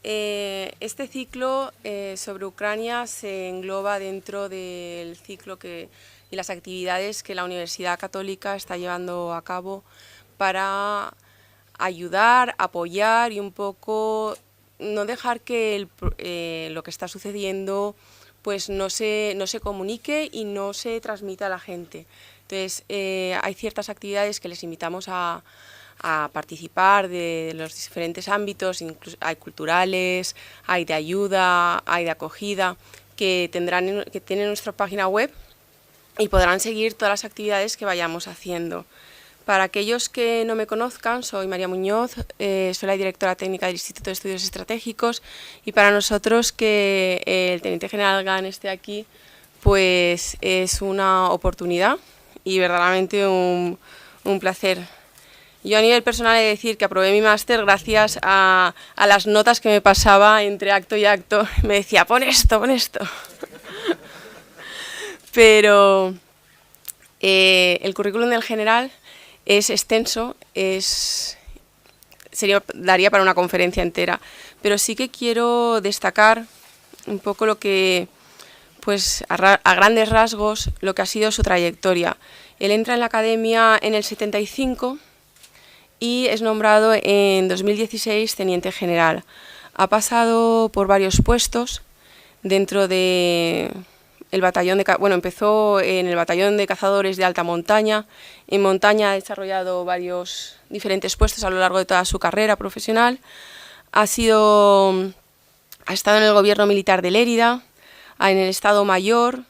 Este ciclo sobre Ucrania se engloba dentro del ciclo y las actividades que la Universidad Católica está llevando a cabo para ayudar, apoyar y un poco no dejar que lo que está sucediendo pues no se comunique y no se transmita a la gente. Entonces, hay ciertas actividades que les invitamos a participar de los diferentes ámbitos, incluso hay culturales, hay de ayuda, hay de acogida, que tienen nuestra página web y podrán seguir todas las actividades que vayamos haciendo. Para aquellos que no me conozcan, soy María Muñoz, soy la directora técnica del Instituto de Estudios Estratégicos, y para nosotros que el Teniente General Gunn esté aquí, pues es una oportunidad y verdaderamente un placer. Yo a nivel personal he de decir que aprobé mi máster gracias a las notas que me pasaba entre acto y acto. Me decía, pon esto, pon esto. Pero el currículum del general es extenso, daría para una conferencia entera, pero sí que quiero destacar un poco lo que, pues a grandes rasgos, lo que ha sido su trayectoria. Él entra en la academia en el 75 y es nombrado en 2016 teniente general. Ha pasado por varios puestos dentro de el batallón empezó en el batallón de cazadores de alta montaña. En montaña ha desarrollado varios diferentes puestos a lo largo de toda su carrera profesional. Ha estado en el gobierno militar de Lérida, en el Estado Mayor,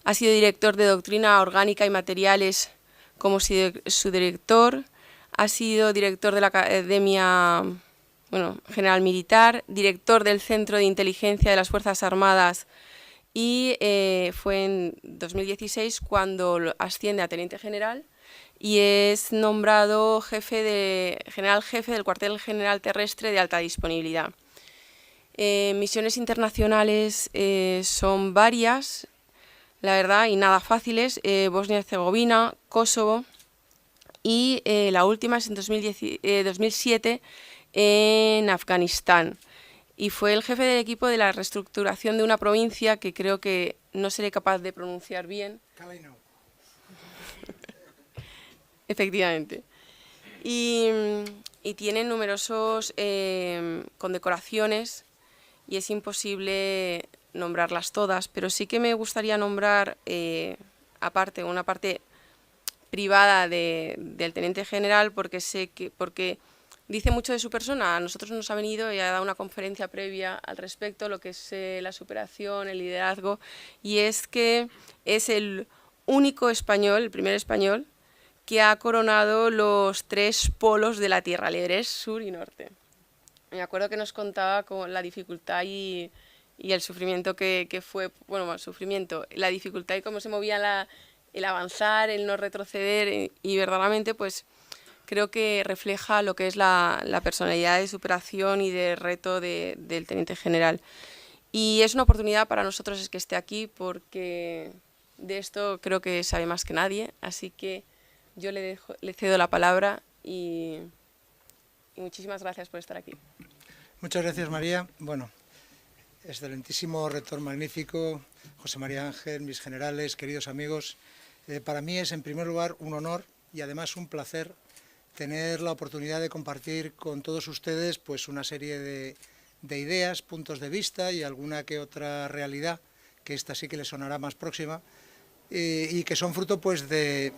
ha sido director de Doctrina Orgánica y Materiales como su director, ha sido director de la Academia General Militar, director del Centro de Inteligencia de las Fuerzas Armadas, y fue en 2016 cuando asciende a teniente general y es nombrado general jefe del cuartel general terrestre de alta disponibilidad. Misiones internacionales son varias, la verdad, y nada fáciles: Bosnia y Herzegovina, Kosovo, y la última es en 2007 en Afganistán. Y fue el jefe del equipo de la reestructuración de una provincia que creo que no seré capaz de pronunciar bien. Efectivamente. Y tiene numerosos condecoraciones y es imposible nombrarlas todas, pero sí que me gustaría nombrar aparte una parte privada del teniente general, porque dice mucho de su persona. A nosotros nos ha venido y ha dado una conferencia previa al respecto, lo que es la superación, el liderazgo, y es que es el único español, el primer español, que ha coronado los 3 polos de la Tierra, el Everest, sur y norte. Me acuerdo que nos contaba con la dificultad y el sufrimiento que fue, el sufrimiento, la dificultad y cómo se movía el avanzar, el no retroceder, y verdaderamente pues creo que refleja lo que es la personalidad de superación y de reto del teniente general. Y es una oportunidad para nosotros es que esté aquí, porque de esto creo que sabe más que nadie, así que yo le cedo la palabra y muchísimas gracias por estar aquí. Muchas gracias, María. Bueno, excelentísimo rector magnífico, José María Ángel, mis generales, queridos amigos. Para mí es en primer lugar un honor y además un placer tener la oportunidad de compartir con todos ustedes pues una serie de ideas, puntos de vista y alguna que otra realidad, que esta sí que les sonará más próxima, y que son fruto pues de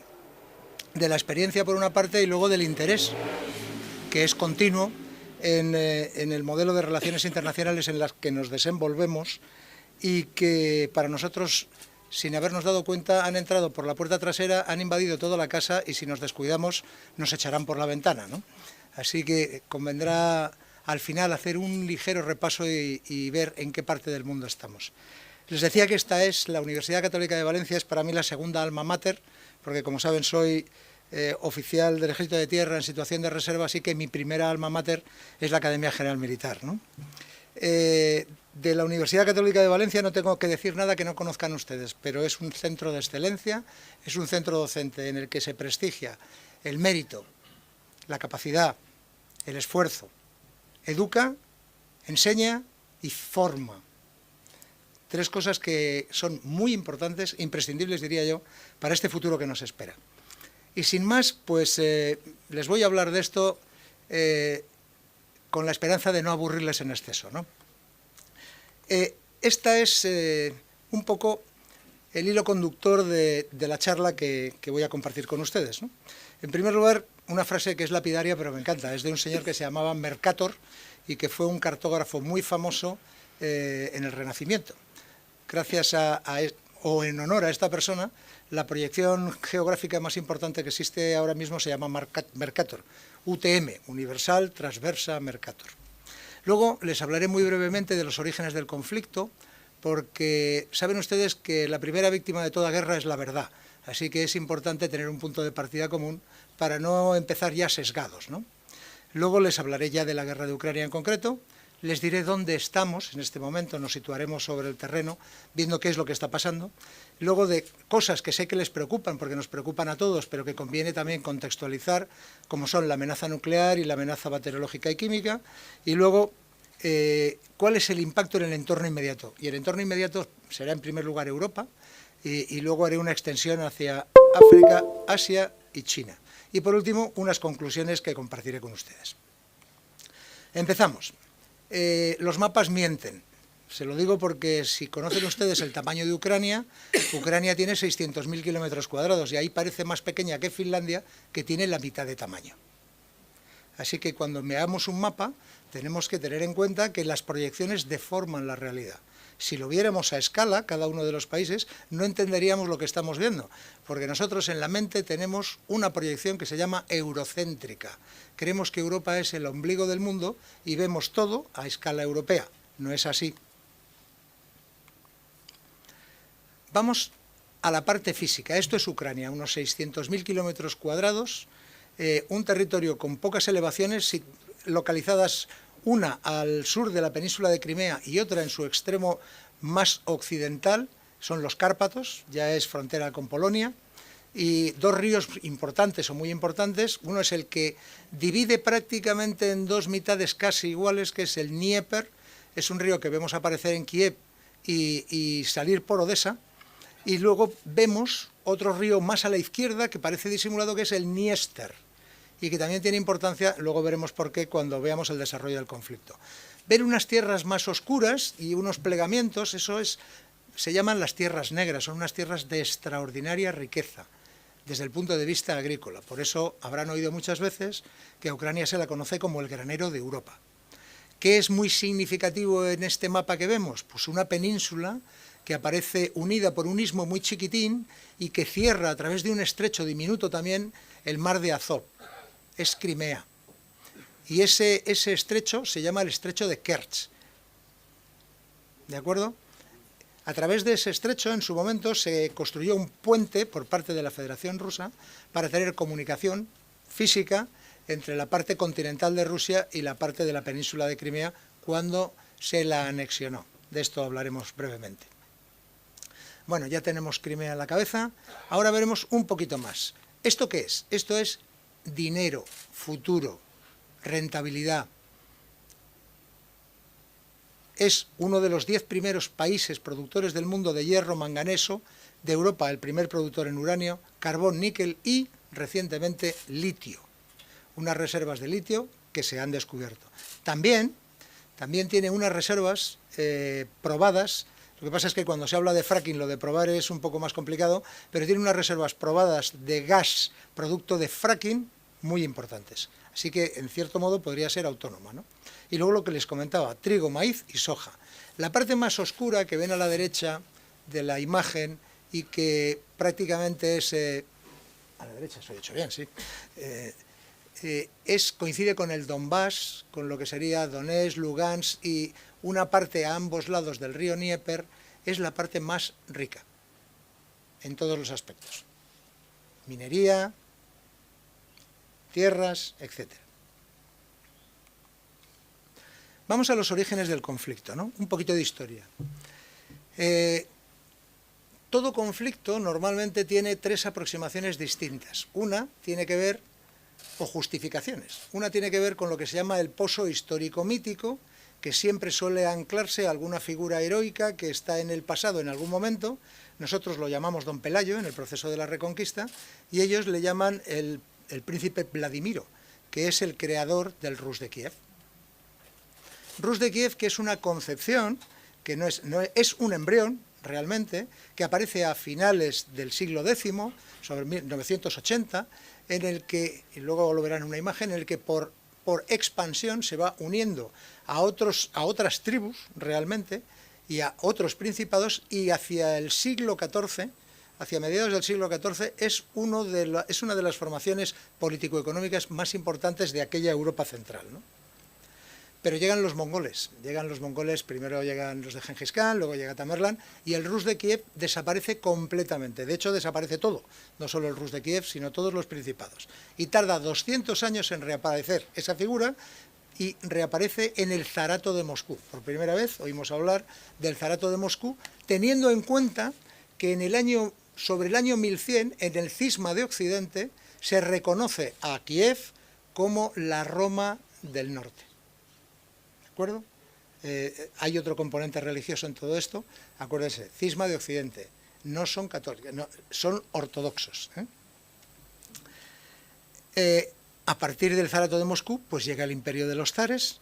la experiencia por una parte y luego del interés, que es continuo en el modelo de relaciones internacionales en las que nos desenvolvemos y que para nosotros, sin habernos dado cuenta, han entrado por la puerta trasera, han invadido toda la casa y si nos descuidamos nos echarán por la ventana, ¿no? Así que convendrá al final hacer un ligero repaso y ver en qué parte del mundo estamos. Les decía que esta es la Universidad Católica de Valencia, es para mí la segunda alma mater, porque como saben soy oficial del Ejército de Tierra en situación de reserva, así que mi primera alma mater es la Academia General Militar, ¿no? De la Universidad Católica de Valencia no tengo que decir nada que no conozcan ustedes, pero es un centro de excelencia, es un centro docente en el que se prestigia el mérito, la capacidad, el esfuerzo, educa, enseña y forma. Tres cosas que son muy importantes, imprescindibles, diría yo, para este futuro que nos espera. Y sin más, pues les voy a hablar de esto con la esperanza de no aburrirles en exceso, ¿no? Esta es un poco el hilo conductor de la charla que voy a compartir con ustedes, ¿no? En primer lugar, una frase que es lapidaria, pero me encanta. Es de un señor que se llamaba Mercator y que fue un cartógrafo muy famoso en el Renacimiento. Gracias o en honor a esta persona, la proyección geográfica más importante que existe ahora mismo se llama Mercator, UTM, Universal Transversa Mercator. Luego les hablaré muy brevemente de los orígenes del conflicto, porque saben ustedes que la primera víctima de toda guerra es la verdad, así que es importante tener un punto de partida común para no empezar ya sesgados, ¿no? Luego les hablaré ya de la guerra de Ucrania en concreto. Les diré dónde estamos en este momento, nos situaremos sobre el terreno, viendo qué es lo que está pasando. Luego de cosas que sé que les preocupan, porque nos preocupan a todos, pero que conviene también contextualizar, como son la amenaza nuclear y la amenaza bacteriológica y química. Y luego, cuál es el impacto en el entorno inmediato. Y el entorno inmediato será en primer lugar Europa, y luego haré una extensión hacia África, Asia y China. Y por último, unas conclusiones que compartiré con ustedes. Empezamos. Los mapas mienten. Se lo digo porque si conocen ustedes el tamaño de Ucrania, Ucrania tiene 600.000 kilómetros cuadrados y ahí parece más pequeña que Finlandia, que tiene la mitad de tamaño. Así que cuando veamos un mapa tenemos que tener en cuenta que las proyecciones deforman la realidad. Si lo viéramos a escala, cada uno de los países, no entenderíamos lo que estamos viendo, porque nosotros en la mente tenemos una proyección que se llama eurocéntrica. Creemos que Europa es el ombligo del mundo y vemos todo a escala europea. No es así. Vamos a la parte física. Esto es Ucrania, unos 600.000 kilómetros cuadrados, un territorio con pocas elevaciones, localizadas una al sur de la península de Crimea y otra en su extremo más occidental, son los Cárpatos, ya es frontera con Polonia, y dos ríos importantes o muy importantes. Uno es el que divide prácticamente en dos mitades casi iguales, que es el Dnieper, es un río que vemos aparecer en Kiev y salir por Odessa, y luego vemos otro río más a la izquierda que parece disimulado, que es el Dniester, y que también tiene importancia, luego veremos por qué cuando veamos el desarrollo del conflicto. Ver unas tierras más oscuras y unos plegamientos, se llaman las tierras negras, son unas tierras de extraordinaria riqueza desde el punto de vista agrícola. Por eso habrán oído muchas veces que a Ucrania se la conoce como el granero de Europa. ¿Qué es muy significativo en este mapa que vemos? Pues una península que aparece unida por un istmo muy chiquitín y que cierra a través de un estrecho diminuto también el mar de Azov. Es Crimea. Y ese estrecho se llama el estrecho de Kerch. ¿De acuerdo? A través de ese estrecho, en su momento, se construyó un puente por parte de la Federación Rusa para tener comunicación física entre la parte continental de Rusia y la parte de la península de Crimea cuando se la anexionó. De esto hablaremos brevemente. Bueno, ya tenemos Crimea en la cabeza. Ahora veremos un poquito más. ¿Esto qué es? Esto es dinero, futuro, rentabilidad. Es uno de los 10 primeros países productores del mundo de hierro manganeso, de Europa el primer productor en uranio, carbón, níquel y, recientemente, litio. Unas reservas de litio que se han descubierto. También tiene unas reservas probadas. Lo que pasa es que cuando se habla de fracking, lo de probar es un poco más complicado, pero tiene unas reservas probadas de gas producto de fracking muy importantes. Así que, en cierto modo, podría ser autónoma, ¿no? Y luego lo que les comentaba, trigo, maíz y soja. La parte más oscura que ven a la derecha de la imagen y que prácticamente es... a la derecha, se lo he dicho bien, sí. Coincide con el Donbass, con lo que sería Donetsk, Lugansk, y una parte a ambos lados del río Dnieper es la parte más rica en todos los aspectos. Minería, tierras, etc. Vamos a los orígenes del conflicto, ¿no? Un poquito de historia. Todo conflicto normalmente tiene tres aproximaciones distintas. Una tiene que ver, o justificaciones, una tiene que ver con lo que se llama el poso histórico-mítico, que siempre suele anclarse a alguna figura heroica que está en el pasado en algún momento. Nosotros lo llamamos Don Pelayo en el proceso de la Reconquista, y ellos le llaman el príncipe Vladimiro, que es el creador del Rus de Kiev. Rus de Kiev, que es una concepción, que es un embrión realmente, que aparece a finales del siglo X, sobre 1980, en el que, y luego lo verán en una imagen, en el que por expansión se va uniendo a otras tribus realmente, y a otros principados, y hacia el siglo XIV, hacia mediados del siglo XIV, es una de las formaciones político-económicas más importantes de aquella Europa central, ¿no? Pero llegan los mongoles, primero llegan los de Gengis Khan, luego llega Tamerlán, y el Rus de Kiev desaparece completamente. De hecho, desaparece todo, no solo el Rus de Kiev, sino todos los principados. Y tarda 200 años en reaparecer esa figura, y reaparece en el Zarato de Moscú. Por primera vez oímos hablar del Zarato de Moscú, teniendo en cuenta que sobre el año 1100, en el cisma de Occidente, se reconoce a Kiev como la Roma del Norte. ¿De acuerdo? Hay otro componente religioso en todo esto. Acuérdense, cisma de Occidente. No son católicos, no, son ortodoxos. A partir del Zarato de Moscú, pues llega el imperio de los zares,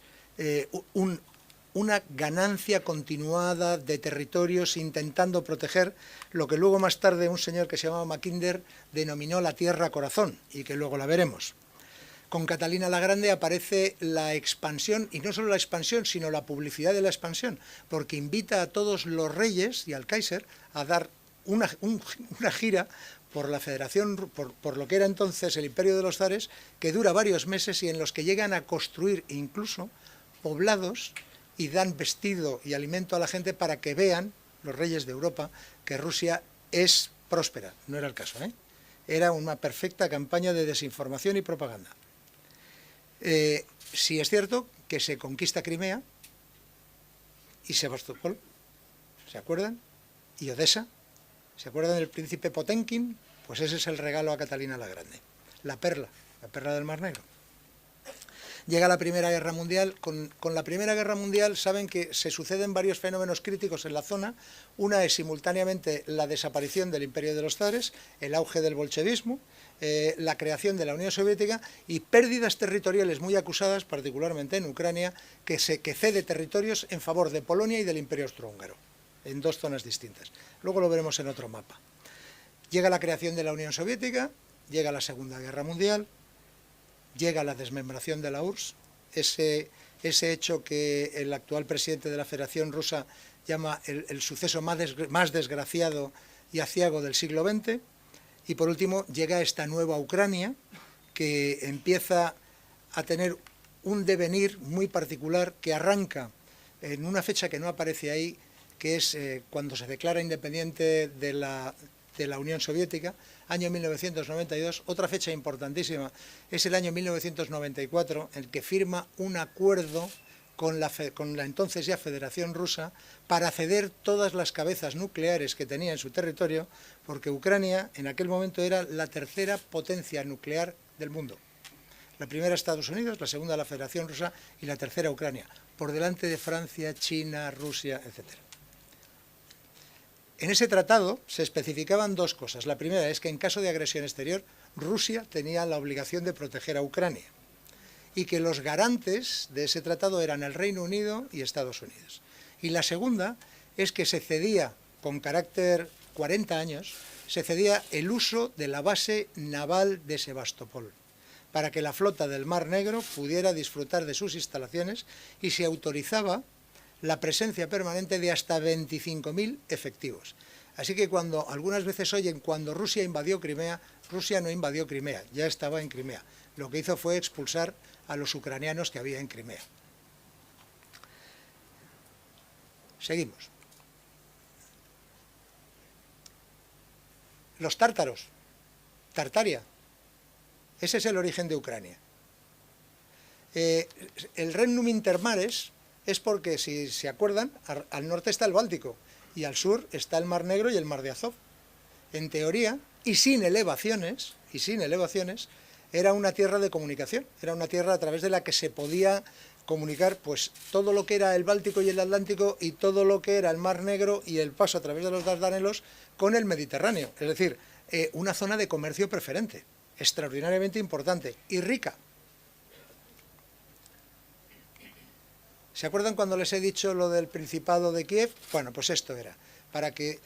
una ganancia continuada de territorios intentando proteger lo que luego más tarde un señor que se llamaba Mackinder denominó la Tierra Corazón, y que luego la veremos. Con Catalina la Grande aparece la expansión, y no solo la expansión, sino la publicidad de la expansión, porque invita a todos los reyes y al Kaiser a dar una gira por la Federación, por lo que era entonces el Imperio de los Zares, que dura varios meses y en los que llegan a construir incluso poblados y dan vestido y alimento a la gente para que vean, los reyes de Europa, que Rusia es próspera. No era el caso, ¿eh? Era una perfecta campaña de desinformación y propaganda. Sí es cierto que se conquista Crimea y Sebastopol, ¿se acuerdan? Y Odessa, ¿se acuerdan del príncipe Potenkin? Pues ese es el regalo a Catalina la Grande, la perla del Mar Negro. Llega la Primera Guerra Mundial. Con la Primera Guerra Mundial saben que se suceden varios fenómenos críticos en la zona. Una es simultáneamente la desaparición del Imperio de los Zares, el auge del bolchevismo, la creación de la Unión Soviética y pérdidas territoriales muy acusadas, particularmente en Ucrania, que cede territorios en favor de Polonia y del Imperio Austrohúngaro, en dos zonas distintas. Luego lo veremos en otro mapa. Llega la creación de la Unión Soviética, llega la Segunda Guerra Mundial, llega la desmembración de la URSS, ese hecho que el actual presidente de la Federación Rusa llama el suceso más desgraciado y aciago del siglo XX, y por último llega esta nueva Ucrania, que empieza a tener un devenir muy particular, que arranca en una fecha que no aparece ahí, que es cuando se declara independiente de la Unión Soviética, año 1992. Otra fecha importantísima es el año 1994, en el que firma un acuerdo con la entonces ya Federación Rusa para ceder todas las cabezas nucleares que tenía en su territorio, porque Ucrania en aquel momento era la tercera potencia nuclear del mundo. La primera Estados Unidos, la segunda la Federación Rusa y la tercera Ucrania, por delante de Francia, China, Rusia, etc. En ese tratado se especificaban dos cosas. La primera es que en caso de agresión exterior, Rusia tenía la obligación de proteger a Ucrania, y que los garantes de ese tratado eran el Reino Unido y Estados Unidos. Y la segunda es que se cedía, con carácter 40 años, se cedía el uso de la base naval de Sebastopol, para que la flota del Mar Negro pudiera disfrutar de sus instalaciones, y se autorizaba la presencia permanente de hasta 25.000 efectivos. Así que cuando algunas veces oyen cuando Rusia invadió Crimea, Rusia no invadió Crimea, ya estaba en Crimea. Lo que hizo fue expulsar a los ucranianos que había en Crimea. Seguimos. Los tártaros, Tartaria, ese es el origen de Ucrania. El Regnum Intermares es porque, si se acuerdan, al norte está el Báltico y al sur está el Mar Negro y el Mar de Azov. En teoría, y sin elevaciones, era una tierra de comunicación, era una tierra a través de la que se podía comunicar pues todo lo que era el Báltico y el Atlántico y todo lo que era el Mar Negro y el paso a través de los Dardanelos con el Mediterráneo. Es decir, una zona de comercio preferente, extraordinariamente importante y rica. ¿Se acuerdan cuando les he dicho lo del Principado de Kiev? Bueno, pues esto era, para que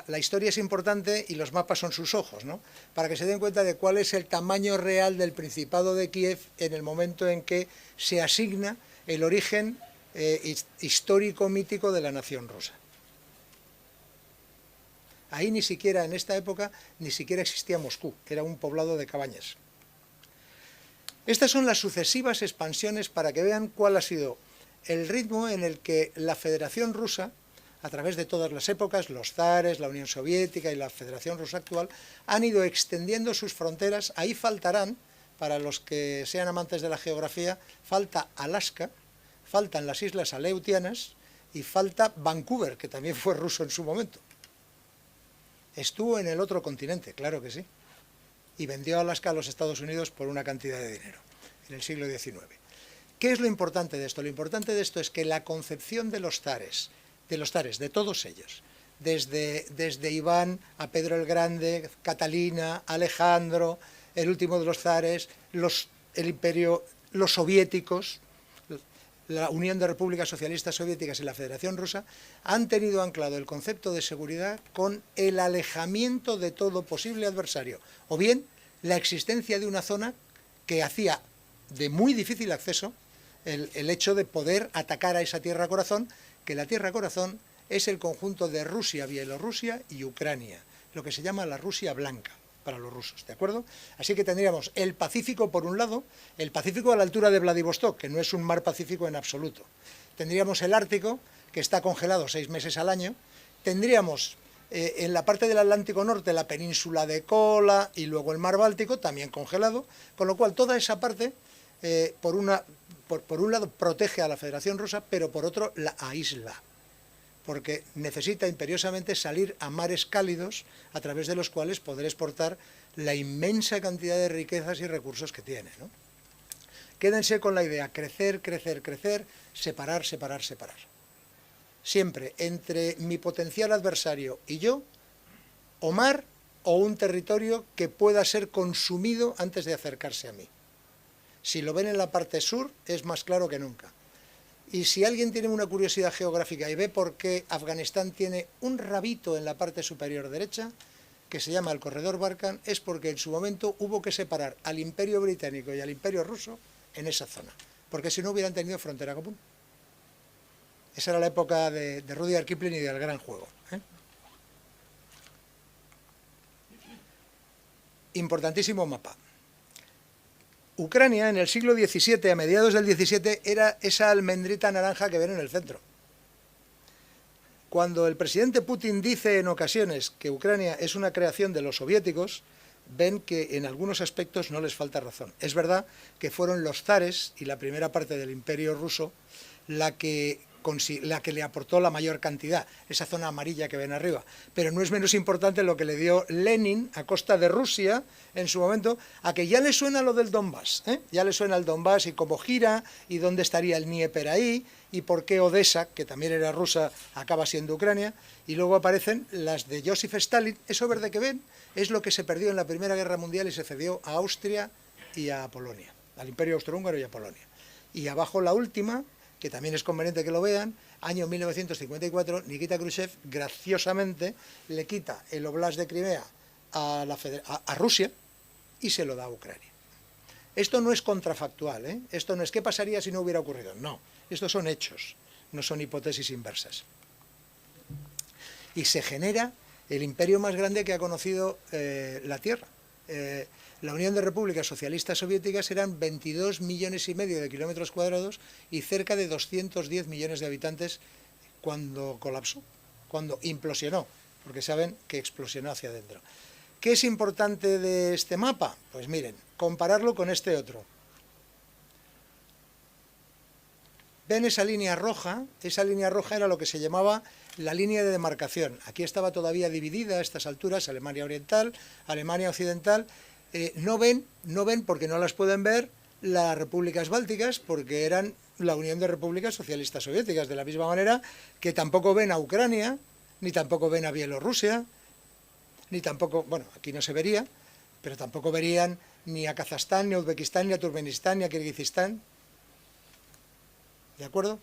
la historia es importante y los mapas son sus ojos, ¿no? Para que se den cuenta de cuál es el tamaño real del Principado de Kiev en el momento en que se asigna el origen histórico-mítico de la nación rusa. Ahí ni siquiera, en esta época, ni siquiera existía Moscú, era un poblado de cabañas. Estas son las sucesivas expansiones para que vean cuál ha sido el ritmo en el que la Federación Rusa, a través de todas las épocas, los zares, la Unión Soviética y la Federación Rusa actual, han ido extendiendo sus fronteras. Ahí faltarán, para los que sean amantes de la geografía, falta Alaska, faltan las Islas Aleutianas y falta Vancouver, que también fue ruso en su momento. Estuvo en el otro continente, claro que sí, y vendió Alaska a los Estados Unidos por una cantidad de dinero, en el siglo XIX. ¿Qué es lo importante de esto? Lo importante de esto es que la concepción de los zares, de todos ellos, desde Iván a Pedro el Grande, Catalina, Alejandro, el último de los zares, el imperio, los soviéticos, la Unión de Repúblicas Socialistas Soviéticas y la Federación Rusa, han tenido anclado el concepto de seguridad con el alejamiento de todo posible adversario, o bien la existencia de una zona que hacía de muy difícil acceso el hecho de poder atacar a esa tierra corazón, que la tierra corazón es el conjunto de Rusia, Bielorrusia y Ucrania, lo que se llama la Rusia blanca para los rusos, ¿de acuerdo? Así que tendríamos el Pacífico por un lado, el Pacífico a la altura de Vladivostok, que no es un mar Pacífico en absoluto. Tendríamos el Ártico, que está congelado 6 meses al año. Tendríamos en la parte del Atlántico Norte la península de Kola y luego el mar Báltico, también congelado, con lo cual toda esa parte, por un lado, protege a la Federación Rusa, pero por otro la aísla, porque necesita imperiosamente salir a mares cálidos a través de los cuales poder exportar la inmensa cantidad de riquezas y recursos que tiene, ¿no? Quédense con la idea, crecer, crecer, crecer, separar, separar, separar. Siempre entre mi potencial adversario y yo, o mar o un territorio que pueda ser consumido antes de acercarse a mí. Si lo ven en la parte sur, es más claro que nunca. Y si alguien tiene una curiosidad geográfica y ve por qué Afganistán tiene un rabito en la parte superior derecha, que se llama el corredor Barkhane, es porque en su momento hubo que separar al Imperio Británico y al Imperio Ruso en esa zona, porque si no hubieran tenido frontera común. Esa era la época de Rudyard Kipling y del Gran Juego, ¿eh? Importantísimo mapa. Ucrania en el siglo XVII, a mediados del XVII, era esa almendrita naranja que ven en el centro. Cuando el presidente Putin dice en ocasiones que Ucrania es una creación de los soviéticos, ven que en algunos aspectos no les falta razón. Es verdad que fueron los zares y la primera parte del imperio ruso la que le aportó la mayor cantidad, esa zona amarilla que ven arriba. Pero no es menos importante lo que le dio Lenin a costa de Rusia en su momento, a que ya le suena lo del Donbass, ¿eh? Ya le suena el Donbass y cómo gira, y dónde estaría el Dnieper ahí, y por qué Odessa, que también era rusa, acaba siendo Ucrania, y luego aparecen las de Joseph Stalin. Eso verde que ven es lo que se perdió en la Primera Guerra Mundial y se cedió a Austria y a Polonia, al Imperio Austrohúngaro y a Polonia. Y abajo la última, que también es conveniente que lo vean, año 1954, Nikita Khrushchev graciosamente le quita el Oblast de Crimea a Rusia y se lo da a Ucrania. Esto no es contrafactual, ¿eh? Esto no es qué pasaría si no hubiera ocurrido, no, estos son hechos, no son hipótesis inversas. Y se genera el imperio más grande que ha conocido la Tierra. La Unión de Repúblicas Socialistas Soviéticas eran 22,5 millones de kilómetros cuadrados y cerca de 210 millones de habitantes cuando colapsó, cuando implosionó, porque saben que explosionó hacia adentro. ¿Qué es importante de este mapa? Pues miren, compararlo con este otro. ¿Ven esa línea roja? Esa línea roja era lo que se llamaba la línea de demarcación. Aquí estaba todavía dividida a estas alturas, Alemania Oriental, Alemania Occidental. No ven porque no las pueden ver las repúblicas bálticas, porque eran la Unión de Repúblicas Socialistas Soviéticas, de la misma manera que tampoco ven a Ucrania, ni tampoco ven a Bielorrusia, ni tampoco, bueno, aquí no se vería, pero tampoco verían ni a Kazajstán, ni a Uzbekistán, ni a Turkmenistán, ni a Kirguistán. ¿De acuerdo?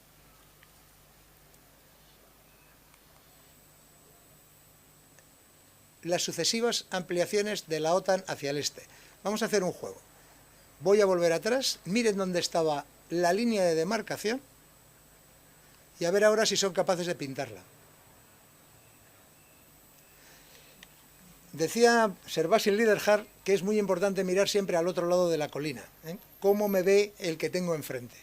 Las sucesivas ampliaciones de la OTAN hacia el este. Vamos a hacer un juego. Voy a volver atrás, miren dónde estaba la línea de demarcación y a ver ahora si son capaces de pintarla. Decía Sir Basil Liddell que es muy importante mirar siempre al otro lado de la colina. ¿Cómo me ve el que tengo enfrente?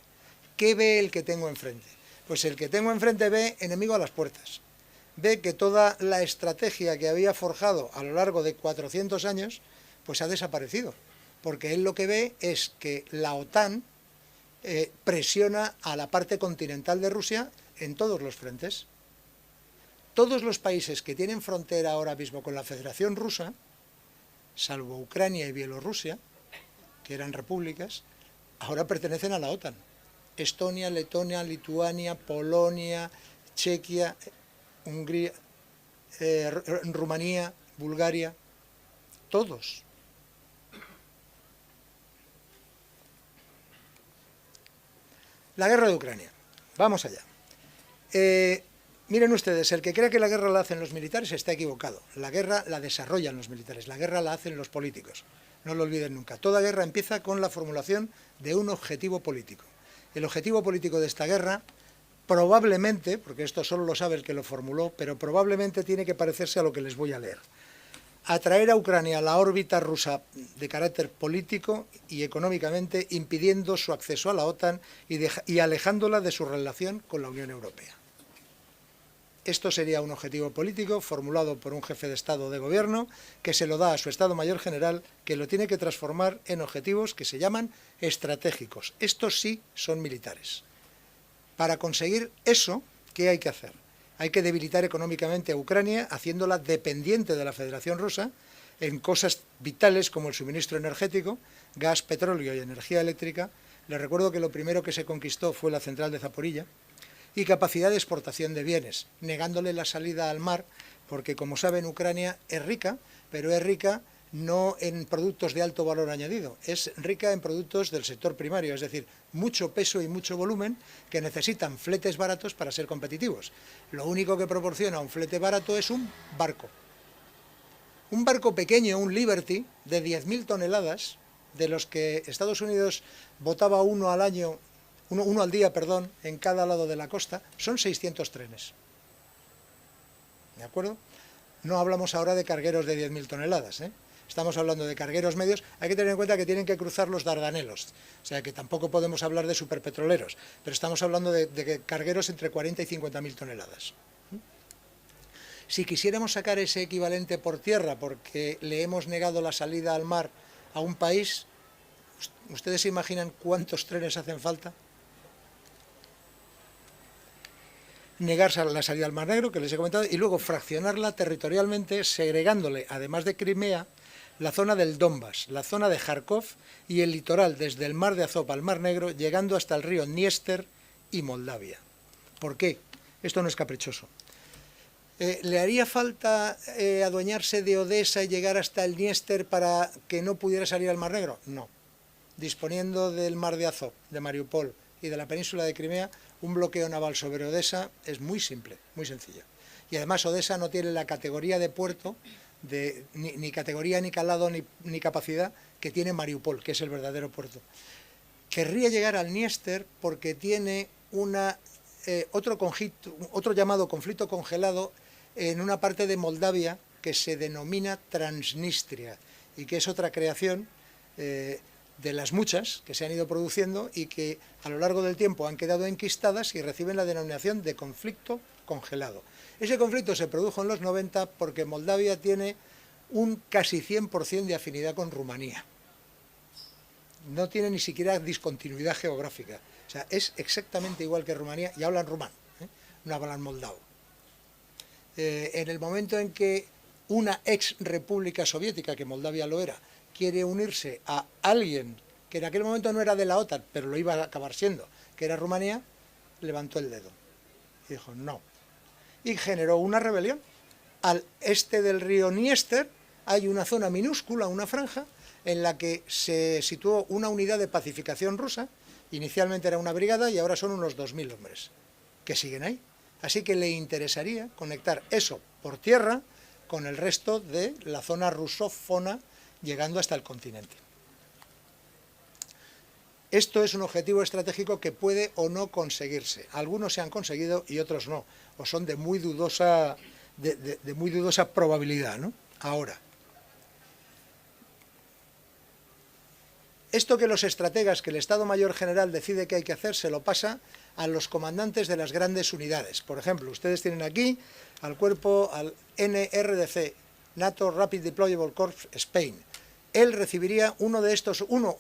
¿Qué ve el que tengo enfrente? Pues el que tengo enfrente ve enemigo a las puertas. Ve que toda la estrategia que había forjado a lo largo de 400 años, pues ha desaparecido. Porque él lo que ve es que la OTAN presiona a la parte continental de Rusia en todos los frentes. Todos los países que tienen frontera ahora mismo con la Federación Rusa, salvo Ucrania y Bielorrusia, que eran repúblicas, ahora pertenecen a la OTAN. Estonia, Letonia, Lituania, Polonia, Chequia, Hungría, Rumanía, Bulgaria, todos. La guerra de Ucrania. Vamos allá. Miren ustedes, el que crea que la guerra la hacen los militares está equivocado. La guerra la desarrollan los militares, la guerra la hacen los políticos. No lo olviden nunca. Toda guerra empieza con la formulación de un objetivo político. El objetivo político de esta guerra, probablemente, porque esto solo lo sabe el que lo formuló, pero probablemente tiene que parecerse a lo que les voy a leer. Atraer a Ucrania a la órbita rusa de carácter político y económicamente, impidiendo su acceso a la OTAN y alejándola de su relación con la Unión Europea. Esto sería un objetivo político formulado por un jefe de Estado o de Gobierno que se lo da a su Estado Mayor General, que lo tiene que transformar en objetivos que se llaman estratégicos. Estos sí son militares. Para conseguir eso, ¿qué hay que hacer? Hay que debilitar económicamente a Ucrania, haciéndola dependiente de la Federación Rusa en cosas vitales como el suministro energético, gas, petróleo y energía eléctrica. Les recuerdo que lo primero que se conquistó fue la central de Zaporilla, y capacidad de exportación de bienes, negándole la salida al mar, porque como saben Ucrania es rica, pero es rica no en productos de alto valor añadido, es rica en productos del sector primario, es decir, mucho peso y mucho volumen que necesitan fletes baratos para ser competitivos. Lo único que proporciona un flete barato es un barco. Un barco pequeño, un Liberty, de 10.000 toneladas, de los que Estados Unidos botaba uno al día, en cada lado de la costa, son 600 trenes. ¿De acuerdo? No hablamos ahora de cargueros de 10.000 toneladas, Estamos hablando de cargueros medios. Hay que tener en cuenta que tienen que cruzar los Dardanelos, o sea que tampoco podemos hablar de superpetroleros, pero estamos hablando de cargueros entre 40 y 50.000 toneladas. Si quisiéramos sacar ese equivalente por tierra porque le hemos negado la salida al mar a un país, ¿ustedes se imaginan cuántos trenes hacen falta? Negarse la salida al Mar Negro, que les he comentado, y luego fraccionarla territorialmente, segregándole, además de Crimea, la zona del Donbass, la zona de Kharkov y el litoral desde el Mar de Azov al Mar Negro, llegando hasta el río Dniester y Moldavia. ¿Por qué? Esto no es caprichoso. ¿Le haría falta adueñarse de Odessa y llegar hasta el Dniester para que no pudiera salir al Mar Negro? No. Disponiendo del Mar de Azov, de Mariupol y de la península de Crimea, un bloqueo naval sobre Odessa es muy simple, muy sencillo. Y además Odessa no tiene la categoría de puerto, ni categoría, ni calado, ni capacidad que tiene Mariupol, que es el verdadero puerto. Querría llegar al Dniester porque tiene otro llamado conflicto congelado en una parte de Moldavia que se denomina Transnistria y que es otra creación de las muchas que se han ido produciendo y que a lo largo del tiempo han quedado enquistadas y reciben la denominación de conflicto congelado. Ese conflicto se produjo en los 90 porque Moldavia tiene un casi 100% de afinidad con Rumanía. No tiene ni siquiera discontinuidad geográfica. O sea, es exactamente igual que Rumanía y hablan rumano, no hablan moldavo. En el momento en que una ex república soviética, que Moldavia lo era, quiere unirse a alguien que en aquel momento no era de la OTAN, pero lo iba a acabar siendo, que era Rumanía, levantó el dedo y dijo no. Y generó una rebelión. Al este del río Dniester hay una zona minúscula, una franja, en la que se situó una unidad de pacificación rusa. Inicialmente era una brigada y ahora son unos 2000 hombres que siguen ahí. Así que le interesaría conectar eso por tierra con el resto de la zona rusófona, llegando hasta el continente. Esto es un objetivo estratégico que puede o no conseguirse. Algunos se han conseguido y otros no, o son de muy dudosa, muy dudosa probabilidad, ¿no? Ahora, esto que los estrategas, que el Estado Mayor General decide que hay que hacer, se lo pasa a los comandantes de las grandes unidades. Por ejemplo, ustedes tienen aquí al cuerpo, al NRDC, NATO Rapid Deployable Corps Spain. Él recibiría uno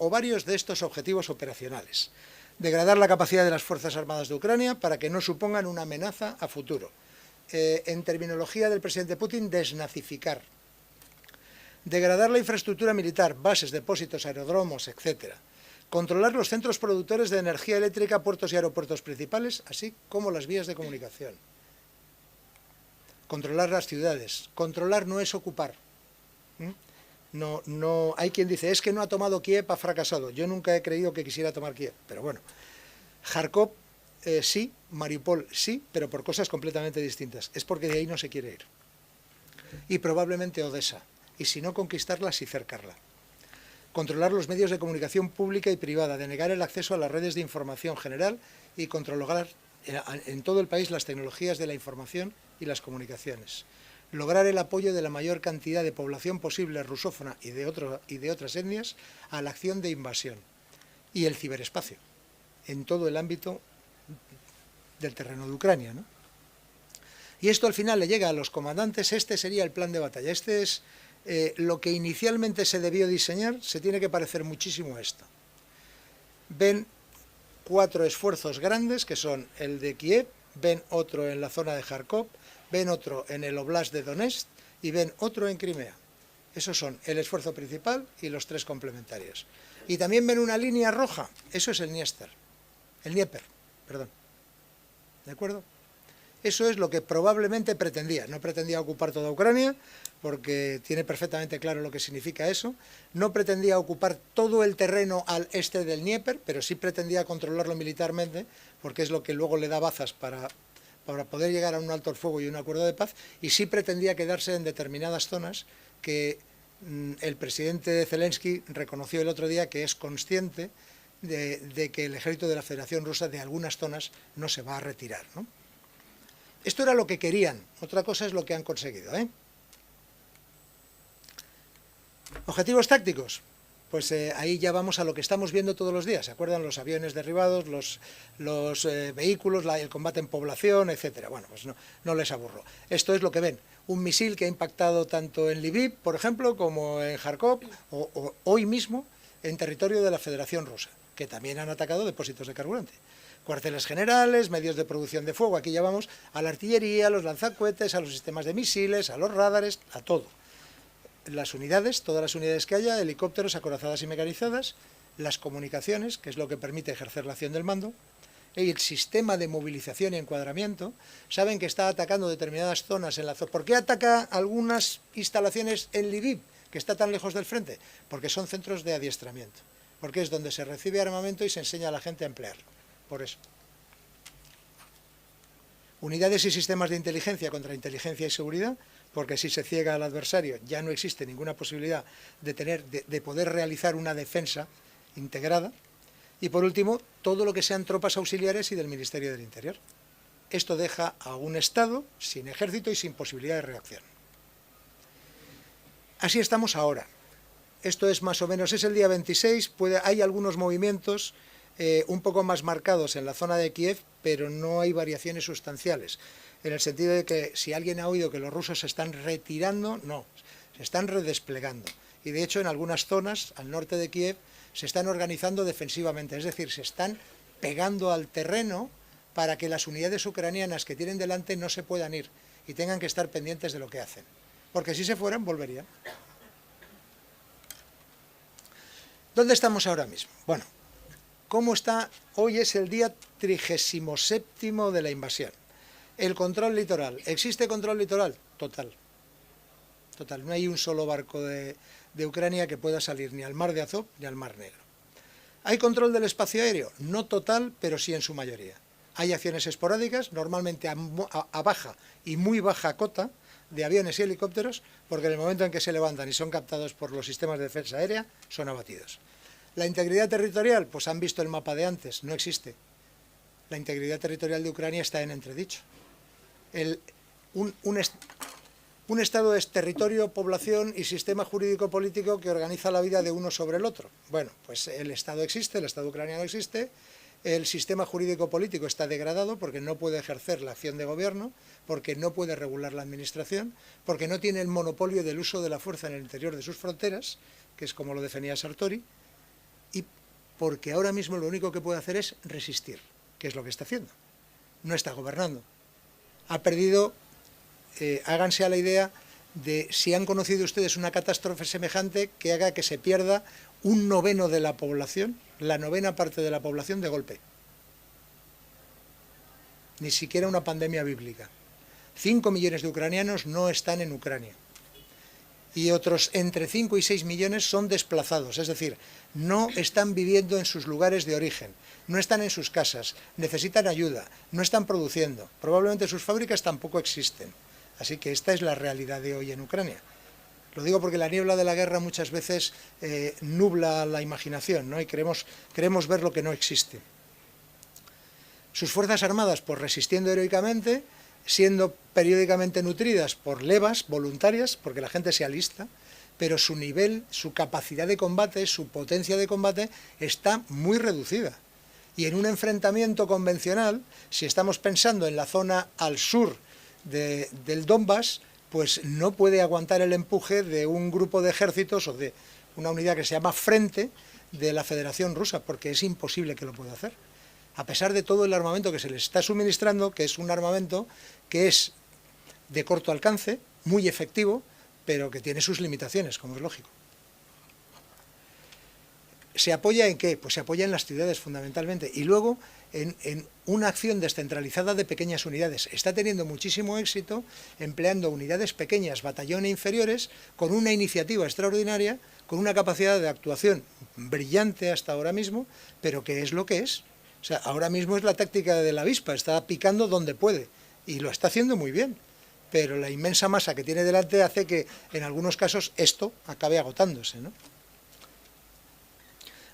o varios de estos objetivos operacionales. Degradar la capacidad de las Fuerzas Armadas de Ucrania para que no supongan una amenaza a futuro. En terminología del presidente Putin, desnazificar. Degradar la infraestructura militar, bases, depósitos, aeródromos, etc. Controlar los centros productores de energía eléctrica, puertos y aeropuertos principales, así como las vías de comunicación. Controlar las ciudades. Controlar no es ocupar. No, hay quien dice, es que no ha tomado Kiev, ha fracasado. Yo nunca he creído que quisiera tomar Kiev, pero bueno. Kharkov sí, Mariupol sí, pero por cosas completamente distintas. Es porque de ahí no se quiere ir. Y probablemente Odessa. Y si no, conquistarlas y cercarla. Controlar los medios de comunicación pública y privada, denegar el acceso a las redes de información general y controlar en todo el país las tecnologías de la información y las comunicaciones. Lograr el apoyo de la mayor cantidad de población posible rusófona y de otras etnias a la acción de invasión. Y el ciberespacio, en todo el ámbito del terreno de Ucrania, ¿no? Y esto al final le llega a los comandantes, este sería el plan de batalla, este es lo que inicialmente se debió diseñar, se tiene que parecer muchísimo a esto. Ven 4 esfuerzos grandes, que son el de Kiev, ven otro en la zona de Kharkov, ven otro en el Oblast de Donetsk y ven otro en Crimea. Esos son el esfuerzo principal y los 3 complementarios. Y también ven una línea roja, eso es el Dniester, el Dnieper, perdón. ¿De acuerdo? Eso es lo que probablemente pretendía. No pretendía ocupar toda Ucrania, porque tiene perfectamente claro lo que significa eso. No pretendía ocupar todo el terreno al este del Dnieper, pero sí pretendía controlarlo militarmente, porque es lo que luego le da bazas para poder llegar a un alto el fuego y un acuerdo de paz, y sí pretendía quedarse en determinadas zonas que el presidente Zelensky reconoció el otro día que es consciente de que el ejército de la Federación Rusa de algunas zonas no se va a retirar, ¿no? Esto era lo que querían, otra cosa es lo que han conseguido, ¿eh? Objetivos tácticos, pues ahí ya vamos a lo que estamos viendo todos los días. ¿Se acuerdan? Los aviones derribados, los vehículos, el combate en población, etcétera. Bueno, pues no les aburro. Esto es lo que ven. Un misil que ha impactado tanto en Lviv, por ejemplo, como en Kharkov, o hoy mismo en territorio de la Federación Rusa, que también han atacado depósitos de carburante. Cuarteles generales, medios de producción de fuego, aquí ya vamos a la artillería, a los lanzacohetes, a los sistemas de misiles, a los radares, a todo. Las unidades, todas las unidades que haya, helicópteros, acorazadas y mecanizadas, las comunicaciones, que es lo que permite ejercer la acción del mando, y el sistema de movilización y encuadramiento. Saben que está atacando determinadas zonas en la zona. ¿Por qué ataca algunas instalaciones en Lviv, que está tan lejos del frente? Porque son centros de adiestramiento, porque es donde se recibe armamento y se enseña a la gente a emplearlo. Por eso. Unidades y sistemas de inteligencia contra inteligencia y seguridad, porque si se ciega al adversario ya no existe ninguna posibilidad de poder realizar una defensa integrada. Y por último, todo lo que sean tropas auxiliares y del Ministerio del Interior. Esto deja a un Estado sin ejército y sin posibilidad de reacción. Así estamos ahora. Esto es más o menos, es el día 26, hay algunos movimientos un poco más marcados en la zona de Kiev, pero no hay variaciones sustanciales, en el sentido de que si alguien ha oído que los rusos se están retirando, no, se están redesplegando. Y de hecho en algunas zonas al norte de Kiev se están organizando defensivamente, es decir, se están pegando al terreno para que las unidades ucranianas que tienen delante no se puedan ir y tengan que estar pendientes de lo que hacen, porque si se fueran volverían. ¿Dónde estamos ahora mismo? Bueno, ¿cómo está? Hoy es el día 37º de la invasión. El control litoral. ¿Existe control litoral? Total. Total. No hay un solo barco de Ucrania que pueda salir ni al mar de Azov ni al mar Negro. ¿Hay control del espacio aéreo? No total, pero sí en su mayoría. Hay acciones esporádicas, normalmente a baja y muy baja cota, de aviones y helicópteros, porque en el momento en que se levantan y son captados por los sistemas de defensa aérea, son abatidos. La integridad territorial, pues han visto el mapa de antes, no existe. La integridad territorial de Ucrania está en entredicho. Un Estado es territorio, población y sistema jurídico-político que organiza la vida de uno sobre el otro. Bueno, pues el Estado existe, el Estado ucraniano existe, el sistema jurídico-político está degradado porque no puede ejercer la acción de gobierno, porque no puede regular la administración, porque no tiene el monopolio del uso de la fuerza en el interior de sus fronteras, que es como lo definía Sartori, y porque ahora mismo lo único que puede hacer es resistir, que es lo que está haciendo. No está gobernando. Ha perdido, háganse a la idea de si han conocido ustedes una catástrofe semejante que haga que se pierda un noveno de la población, la novena parte de la población de golpe. Ni siquiera una pandemia bíblica. 5 millones de ucranianos no están en Ucrania. Y otros entre 5 y 6 millones son desplazados, es decir, no están viviendo en sus lugares de origen, no están en sus casas, necesitan ayuda, no están produciendo, probablemente sus fábricas tampoco existen. Así que esta es la realidad de hoy en Ucrania. Lo digo porque la niebla de la guerra muchas veces nubla la imaginación, ¿no? Y queremos ver lo que no existe. Sus fuerzas armadas, pues resistiendo heroicamente, siendo periódicamente nutridas por levas voluntarias, porque la gente se alista, pero su nivel, su capacidad de combate, su potencia de combate está muy reducida. Y en un enfrentamiento convencional, si estamos pensando en la zona al sur del Donbass, pues no puede aguantar el empuje de un grupo de ejércitos o de una unidad que se llama Frente de la Federación Rusa, porque es imposible que lo pueda hacer. A pesar de todo el armamento que se les está suministrando, que es un armamento que es de corto alcance, muy efectivo, pero que tiene sus limitaciones, como es lógico. ¿Se apoya en qué? Pues se apoya en las ciudades fundamentalmente y luego en una acción descentralizada de pequeñas unidades. Está teniendo muchísimo éxito empleando unidades pequeñas, batallones inferiores, con una iniciativa extraordinaria, con una capacidad de actuación brillante hasta ahora mismo, pero que es lo que es. O sea, ahora mismo es la táctica de la avispa, está picando donde puede y lo está haciendo muy bien. Pero la inmensa masa que tiene delante hace que en algunos casos esto acabe agotándose, ¿no?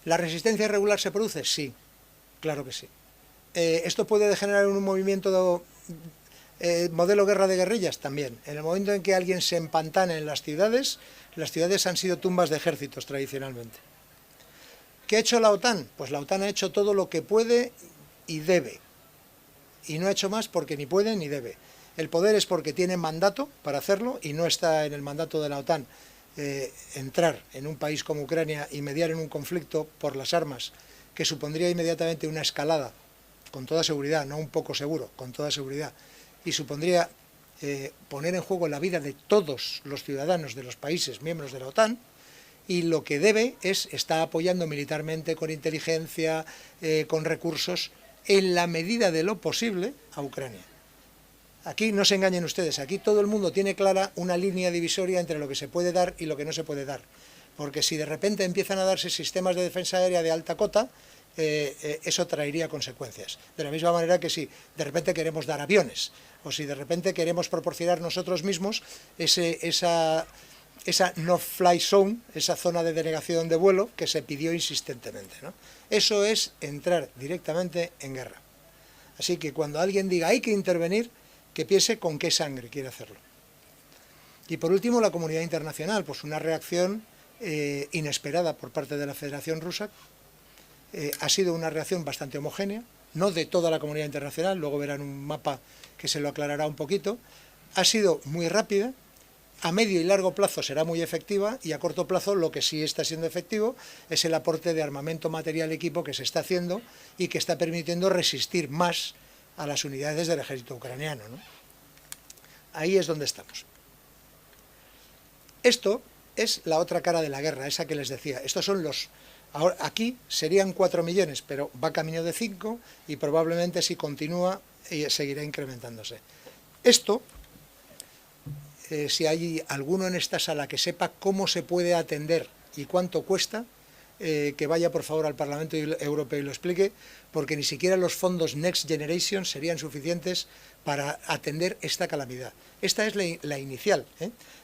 ¿La resistencia irregular se produce? Sí, claro que sí. ¿Esto puede degenerar en un movimiento modelo guerra de guerrillas? También. En el momento en que alguien se empantana en las ciudades han sido tumbas de ejércitos tradicionalmente. ¿Qué ha hecho la OTAN? Pues la OTAN ha hecho todo lo que puede y debe. Y no ha hecho más porque ni puede ni debe. El poder es porque tiene mandato para hacerlo y no está en el mandato de la OTAN entrar en un país como Ucrania y mediar en un conflicto por las armas que supondría inmediatamente una escalada, con toda seguridad, no un poco seguro, con toda seguridad, y supondría poner en juego la vida de todos los ciudadanos de los países miembros de la OTAN, y lo que debe está apoyando militarmente, con inteligencia, con recursos, en la medida de lo posible, a Ucrania. Aquí no se engañen ustedes, aquí todo el mundo tiene clara una línea divisoria entre lo que se puede dar y lo que no se puede dar. Porque si de repente empiezan a darse sistemas de defensa aérea de alta cota, eso traería consecuencias. De la misma manera que si de repente queremos dar aviones, o si de repente queremos proporcionar nosotros mismos esa no-fly zone, esa zona de denegación de vuelo que se pidió insistentemente, ¿no? Eso es entrar directamente en guerra. Así que cuando alguien diga hay que intervenir, que piense con qué sangre quiere hacerlo. Y por último, la comunidad internacional, pues una reacción inesperada por parte de la Federación Rusa. Ha sido una reacción bastante homogénea, no de toda la comunidad internacional, luego verán un mapa que se lo aclarará un poquito. Ha sido muy rápida, a medio y largo plazo será muy efectiva y a corto plazo lo que sí está siendo efectivo es el aporte de armamento, material, equipo que se está haciendo y que está permitiendo resistir más a las unidades del ejército ucraniano, ¿no? Ahí es donde estamos. Esto es la otra cara de la guerra, esa que les decía. Estos son Ahora, aquí serían 4 millones, pero va camino de 5 y probablemente si continúa seguirá incrementándose. Esto, si hay alguno en esta sala que sepa cómo se puede atender y cuánto cuesta, que vaya por favor al Parlamento Europeo y lo explique, porque ni siquiera los fondos Next Generation serían suficientes para atender esta calamidad. Esta es la inicial.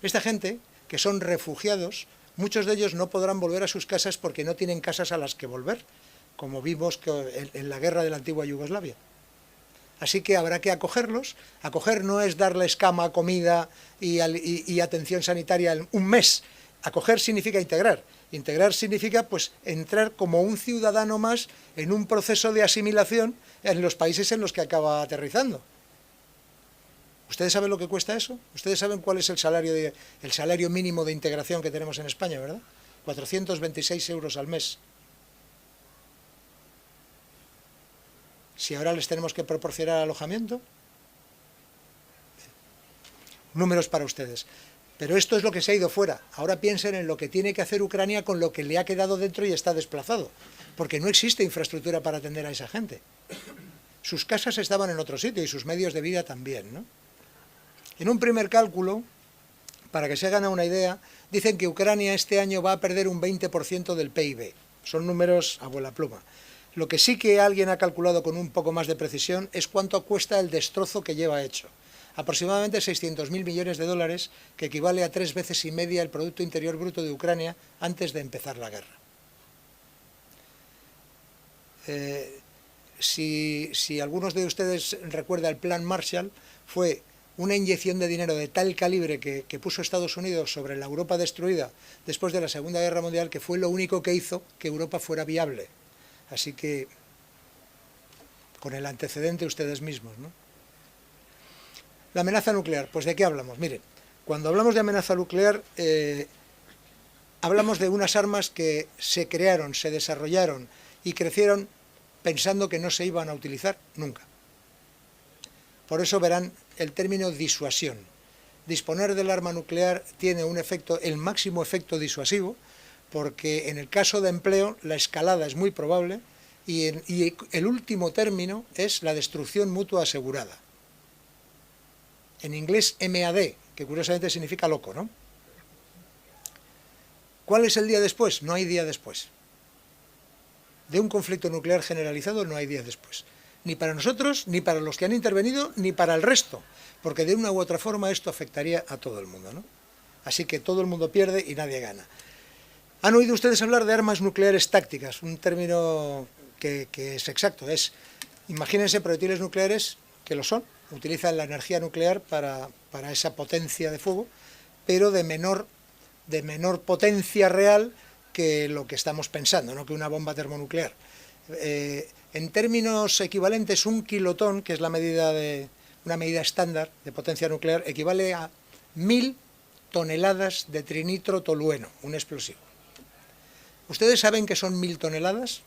Esta gente, que son refugiados, muchos de ellos no podrán volver a sus casas porque no tienen casas a las que volver, como vimos en la guerra de la antigua Yugoslavia. Así que habrá que acogerlos. Acoger no es darles cama, comida y atención sanitaria en un mes. Acoger significa integrar. Integrar significa pues entrar como un ciudadano más en un proceso de asimilación en los países en los que acaba aterrizando. ¿Ustedes saben lo que cuesta eso? ¿Ustedes saben cuál es el salario mínimo de integración que tenemos en España, verdad? 426 euros al mes. Si ahora les tenemos que proporcionar alojamiento, números para ustedes. Pero esto es lo que se ha ido fuera. Ahora piensen en lo que tiene que hacer Ucrania con lo que le ha quedado dentro y está desplazado, porque no existe infraestructura para atender a esa gente. Sus casas estaban en otro sitio y sus medios de vida también, ¿no? En un primer cálculo, para que se hagan una idea, dicen que Ucrania este año va a perder un 20% del PIB. Son números a vuela pluma. Lo que sí que alguien ha calculado con un poco más de precisión es cuánto cuesta el destrozo que lleva hecho. Aproximadamente 600.000 millones de dólares, que equivale a 3 veces y media el Producto Interior Bruto de Ucrania antes de empezar la guerra. Si algunos de ustedes recuerdan el Plan Marshall, fue una inyección de dinero de tal calibre que puso Estados Unidos sobre la Europa destruida después de la Segunda Guerra Mundial, que fue lo único que hizo que Europa fuera viable. Así que, con el antecedente ustedes mismos, ¿no? La amenaza nuclear, pues ¿de qué hablamos? Miren, cuando hablamos de amenaza nuclear, hablamos de unas armas que se crearon, se desarrollaron y crecieron pensando que no se iban a utilizar nunca. Por eso verán el término disuasión. Disponer del arma nuclear tiene un efecto, el máximo efecto disuasivo, porque en el caso de empleo la escalada es muy probable y el último término es la destrucción mutua asegurada. En inglés MAD, que curiosamente significa loco, ¿no? ¿Cuál es el día después? No hay día después. De un conflicto nuclear generalizado no hay día después. Ni para nosotros, ni para los que han intervenido, ni para el resto, porque de una u otra forma esto afectaría a todo el mundo, ¿no? Así que todo el mundo pierde y nadie gana. ¿Han oído ustedes hablar de armas nucleares tácticas? Un término que es exacto, imagínense proyectiles nucleares, que lo son, utilizan la energía nuclear para esa potencia de fuego, pero de menor potencia real que lo que estamos pensando, no que una bomba termonuclear. En términos equivalentes, un kilotón, que es una medida estándar de potencia nuclear, equivale a 1000 toneladas de trinitrotolueno, un explosivo. ¿Ustedes saben qué son 1000 toneladas?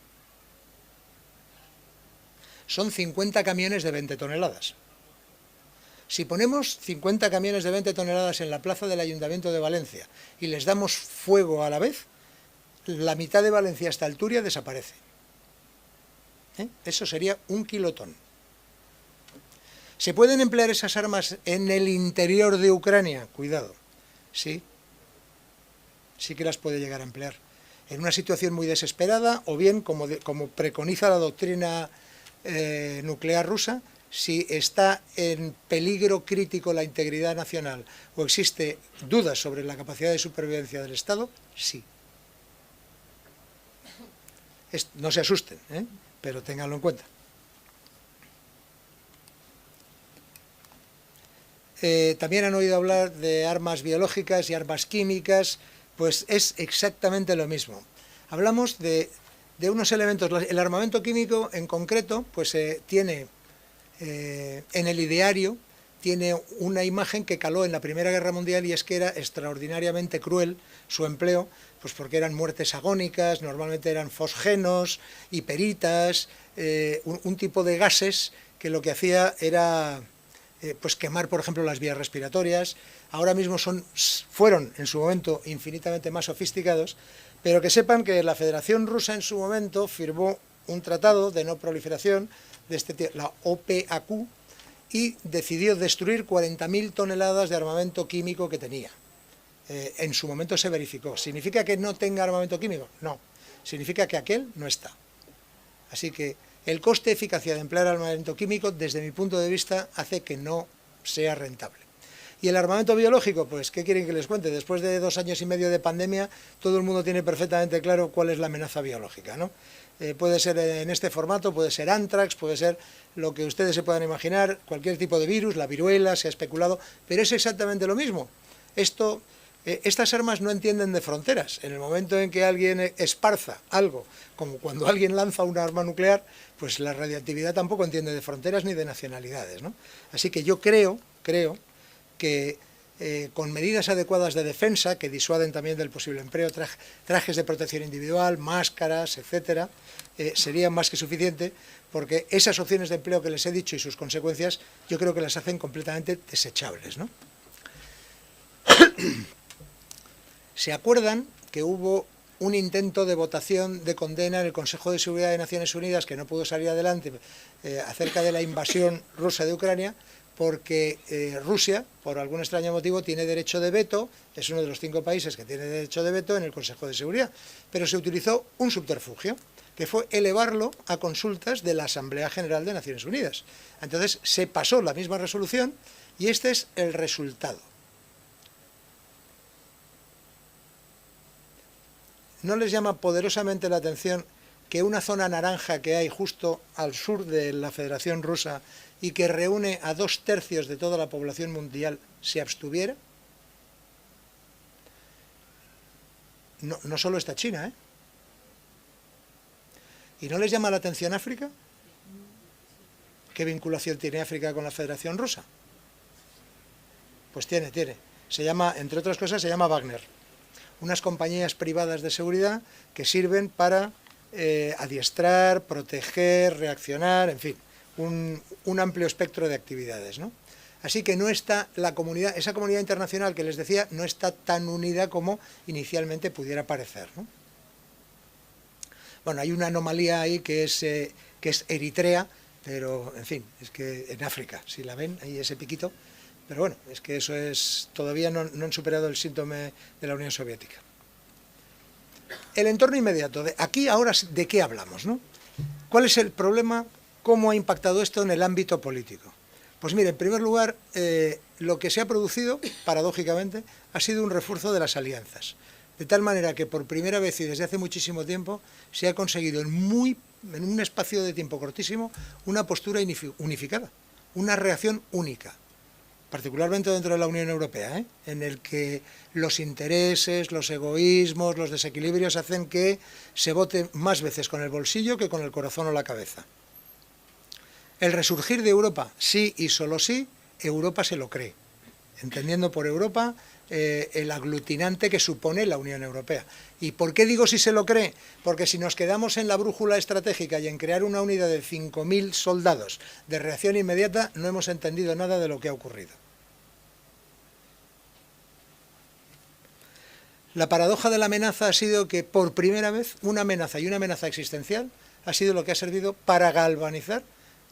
Son 50 camiones de 20 toneladas. Si ponemos 50 camiones de 20 toneladas en la plaza del Ayuntamiento de Valencia y les damos fuego a la vez, la mitad de Valencia hasta Alturia desaparece. Eso sería un kilotón. ¿Se pueden emplear esas armas en el interior de Ucrania? Cuidado, sí que las puede llegar a emplear. En una situación muy desesperada, o bien, como preconiza la doctrina nuclear rusa, si está en peligro crítico la integridad nacional o existe dudas sobre la capacidad de supervivencia del Estado, sí. No se asusten, pero ténganlo en cuenta. También han oído hablar de armas biológicas y armas químicas, pues es exactamente lo mismo. Hablamos de unos elementos. El armamento químico en concreto pues tiene en el ideario tiene una imagen que caló en la Primera Guerra Mundial, y es que era extraordinariamente cruel su empleo, pues porque eran muertes agónicas, normalmente eran fosgenos, hiperitas, un tipo de gases que lo que hacía era pues quemar, por ejemplo, las vías respiratorias. Ahora mismo fueron en su momento infinitamente más sofisticados, Pero que sepan que la Federación Rusa en su momento firmó un tratado de no proliferación, la OPAQ, y decidió destruir 40.000 toneladas de armamento químico que tenía. En su momento se verificó. ¿Significa que no tenga armamento químico? No. Significa que aquel no está. Así que el coste-eficacia de emplear armamento químico, desde mi punto de vista, hace que no sea rentable. Y el armamento biológico, pues, ¿qué quieren que les cuente? Después de 2 años y medio de pandemia, todo el mundo tiene perfectamente claro cuál es la amenaza biológica, ¿no? Puede ser en este formato, puede ser anthrax, puede ser lo que ustedes se puedan imaginar, cualquier tipo de virus, la viruela, se ha especulado, pero es exactamente lo mismo. Estas armas no entienden de fronteras. En el momento en que alguien esparza algo, como cuando alguien lanza una arma nuclear, pues la radiactividad tampoco entiende de fronteras ni de nacionalidades, ¿no? Así que yo creo que con medidas adecuadas de defensa, que disuaden también del posible empleo, trajes de protección individual, máscaras, etcétera, serían más que suficiente, porque esas opciones de empleo que les he dicho y sus consecuencias, yo creo que las hacen completamente desechables, ¿no? ¿Se acuerdan que hubo un intento de votación de condena en el Consejo de Seguridad de Naciones Unidas, que no pudo salir adelante, acerca de la invasión rusa de Ucrania, porque Rusia, por algún extraño motivo, tiene derecho de veto, es uno de los 5 países que tiene derecho de veto en el Consejo de Seguridad, pero se utilizó un subterfugio, que fue elevarlo a consultas de la Asamblea General de Naciones Unidas. Entonces se pasó la misma resolución y este es el resultado. ¿No les llama poderosamente la atención que una zona naranja que hay justo al sur de la Federación Rusa y que reúne a 2/3 de toda la población mundial se abstuviera? No solo está China, ¿eh? ¿Y no les llama la atención África? ¿Qué vinculación tiene África con la Federación Rusa? Pues tiene. Se llama, entre otras cosas, se llama Wagner. Unas compañías privadas de seguridad que sirven para adiestrar, proteger, reaccionar, en fin, un amplio espectro de actividades, ¿no? Así que no está esa comunidad internacional que les decía, no está tan unida como inicialmente pudiera parecer, ¿no? Bueno, hay una anomalía ahí que es Eritrea, pero, en fin, es que en África, si la ven, ahí ese piquito, pero bueno, es que eso es, todavía no han superado el síntoma de la Unión Soviética. El entorno inmediato, aquí ahora, ¿de qué hablamos, no? ¿Cuál es el problema? ¿Cómo ha impactado esto en el ámbito político? Pues mire, en primer lugar, lo que se ha producido, paradójicamente, ha sido un refuerzo de las alianzas. De tal manera que por primera vez y desde hace muchísimo tiempo se ha conseguido en un espacio de tiempo cortísimo una postura unificada, una reacción única, particularmente dentro de la Unión Europea, en el que los intereses, los egoísmos, los desequilibrios hacen que se vote más veces con el bolsillo que con el corazón o la cabeza. El resurgir de Europa, sí y solo sí, Europa se lo cree, entendiendo por Europa el aglutinante que supone la Unión Europea. ¿Y por qué digo si se lo cree? Porque si nos quedamos en la brújula estratégica y en crear una unidad de 5.000 soldados de reacción inmediata, no hemos entendido nada de lo que ha ocurrido. La paradoja de la amenaza ha sido que por primera vez una amenaza y una amenaza existencial ha sido lo que ha servido para galvanizar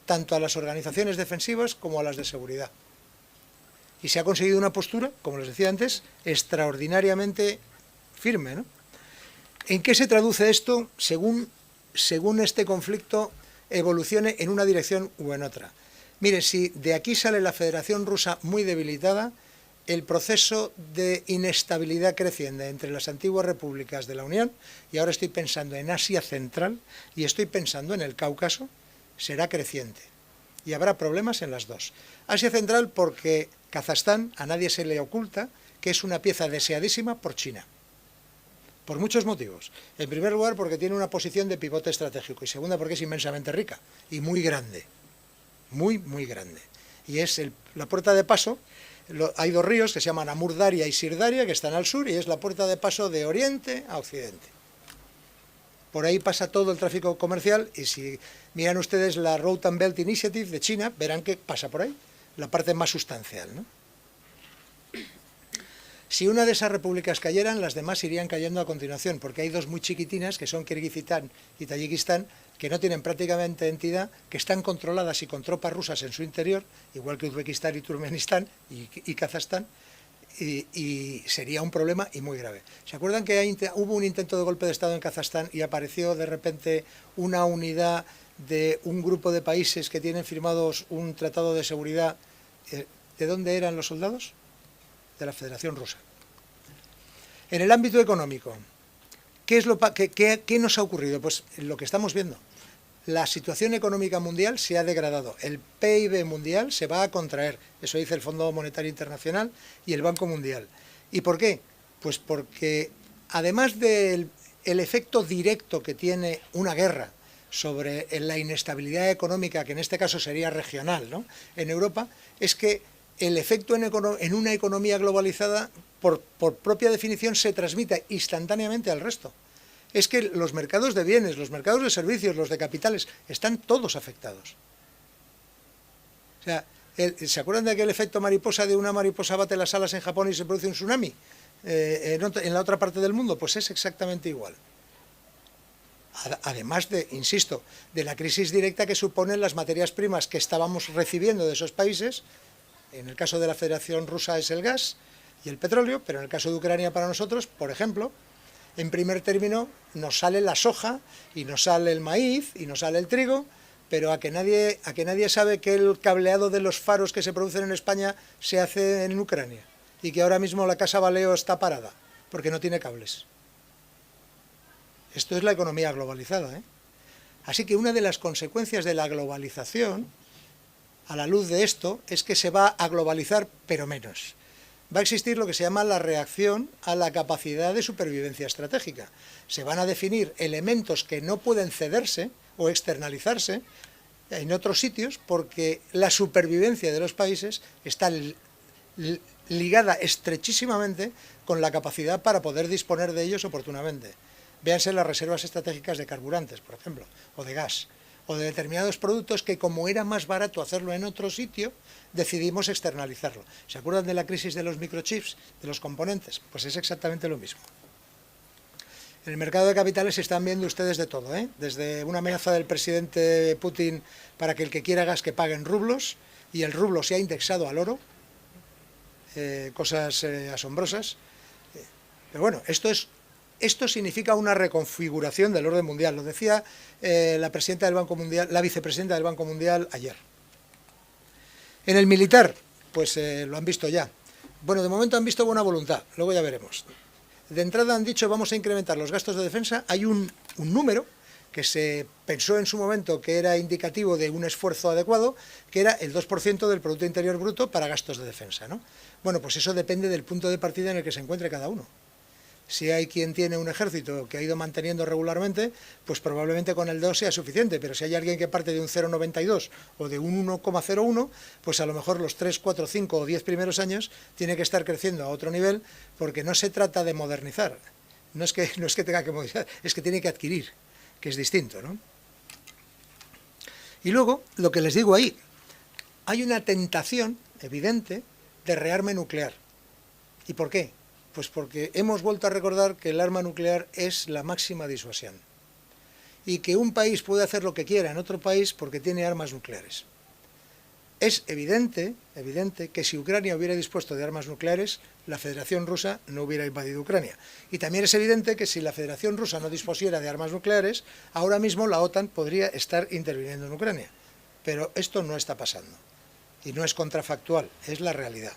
tanto a las organizaciones defensivas como a las de seguridad. Y se ha conseguido una postura, como les decía antes, extraordinariamente firme, ¿no? ¿En qué se traduce esto según este conflicto evolucione en una dirección u en otra? Mire, si de aquí sale la Federación Rusa muy debilitada, el proceso de inestabilidad creciente entre las antiguas repúblicas de la Unión, y ahora estoy pensando en Asia Central y estoy pensando en el Cáucaso, será creciente. Y habrá problemas en las dos. Asia Central porque Kazajstán, a nadie se le oculta, que es una pieza deseadísima por China. Por muchos motivos. En primer lugar, porque tiene una posición de pivote estratégico. Y segunda, porque es inmensamente rica y muy grande. Muy, muy grande. Y es la puerta de paso. Hay 2 ríos que se llaman Amur Daria y Sir Daria, que están al sur, y es la puerta de paso de oriente a occidente. Por ahí pasa todo el tráfico comercial, y si miran ustedes la Road and Belt Initiative de China, verán que pasa por ahí, la parte más sustancial, ¿no? Si una de esas repúblicas cayeran, las demás irían cayendo a continuación, porque hay dos muy chiquitinas, que son Kirguistán y Tayikistán, que no tienen prácticamente entidad, que están controladas y con tropas rusas en su interior, igual que Uzbekistán y Turkmenistán y Kazajstán, y sería un problema y muy grave. ¿Se acuerdan que hubo un intento de golpe de Estado en Kazajstán y apareció de repente una unidad de un grupo de países que tienen firmados un tratado de seguridad? ¿De dónde eran los soldados? De la Federación Rusa. En el ámbito económico, ¿qué nos ha ocurrido? Pues lo que estamos viendo. La situación económica mundial se ha degradado. El PIB mundial se va a contraer. Eso dice el Fondo Monetario Internacional y el Banco Mundial. ¿Y por qué? Pues porque además del efecto directo que tiene una guerra sobre la inestabilidad económica, que en este caso sería regional, ¿no?, en Europa, es que el efecto en una economía globalizada, por propia definición, se transmite instantáneamente al resto. Es que los mercados de bienes, los mercados de servicios, los de capitales, están todos afectados. O sea, ¿se acuerdan de aquel efecto mariposa de una mariposa bate las alas en Japón y se produce un tsunami en la otra parte del mundo? Pues es exactamente igual. Además de, insisto, de la crisis directa que suponen las materias primas que estábamos recibiendo de esos países. En el caso de la Federación Rusa es el gas y el petróleo, pero en el caso de Ucrania para nosotros, por ejemplo, en primer término nos sale la soja y nos sale el maíz y nos sale el trigo, pero a que nadie sabe que el cableado de los faros que se producen en España se hace en Ucrania y que ahora mismo la Casa Valeo está parada porque no tiene cables. Esto es la economía globalizada, ¿eh? Así que una de las consecuencias de la globalización, a la luz de esto, es que se va a globalizar, pero menos. Va a existir lo que se llama la reacción a la capacidad de supervivencia estratégica. Se van a definir elementos que no pueden cederse o externalizarse en otros sitios porque la supervivencia de los países está ligada estrechísimamente con la capacidad para poder disponer de ellos oportunamente. Véanse las reservas estratégicas de carburantes, por ejemplo, o de gas, o de determinados productos que, como era más barato hacerlo en otro sitio, decidimos externalizarlo. ¿Se acuerdan de la crisis de los microchips, de los componentes? Pues es exactamente lo mismo. En el mercado de capitales están viendo ustedes de todo, ¿eh? Desde una amenaza del presidente Putin para que el que quiera gas que pague en rublos, y el rublo se ha indexado al oro, cosas asombrosas. Pero bueno, esto significa una reconfiguración del orden mundial. Lo decía la vicepresidenta del Banco Mundial ayer. En el militar, pues lo han visto ya. Bueno, de momento han visto buena voluntad, luego ya veremos. De entrada han dicho vamos a incrementar los gastos de defensa. Hay un número que se pensó en su momento que era indicativo de un esfuerzo adecuado, que era el 2% del Producto Interior Bruto para gastos de defensa, ¿no? Bueno, pues eso depende del punto de partida en el que se encuentre cada uno. Si hay quien tiene un ejército que ha ido manteniendo regularmente, pues probablemente con el 2 sea suficiente, pero si hay alguien que parte de un 0,92 o de un 1,01, pues a lo mejor los 3, 4, 5 o 10 primeros años tiene que estar creciendo a otro nivel, porque no se trata de modernizar, no es que tenga que modernizar, es que tiene que adquirir, que es distinto, ¿no? Y luego, lo que les digo ahí, hay una tentación evidente de rearme nuclear. ¿Y por qué? Pues porque hemos vuelto a recordar que el arma nuclear es la máxima disuasión y que un país puede hacer lo que quiera en otro país porque tiene armas nucleares. Es evidente que si Ucrania hubiera dispuesto de armas nucleares, la Federación Rusa no hubiera invadido Ucrania. Y también es evidente que si la Federación Rusa no dispusiera de armas nucleares, ahora mismo la OTAN podría estar interviniendo en Ucrania. Pero esto no está pasando. Y no es contrafactual, es la realidad.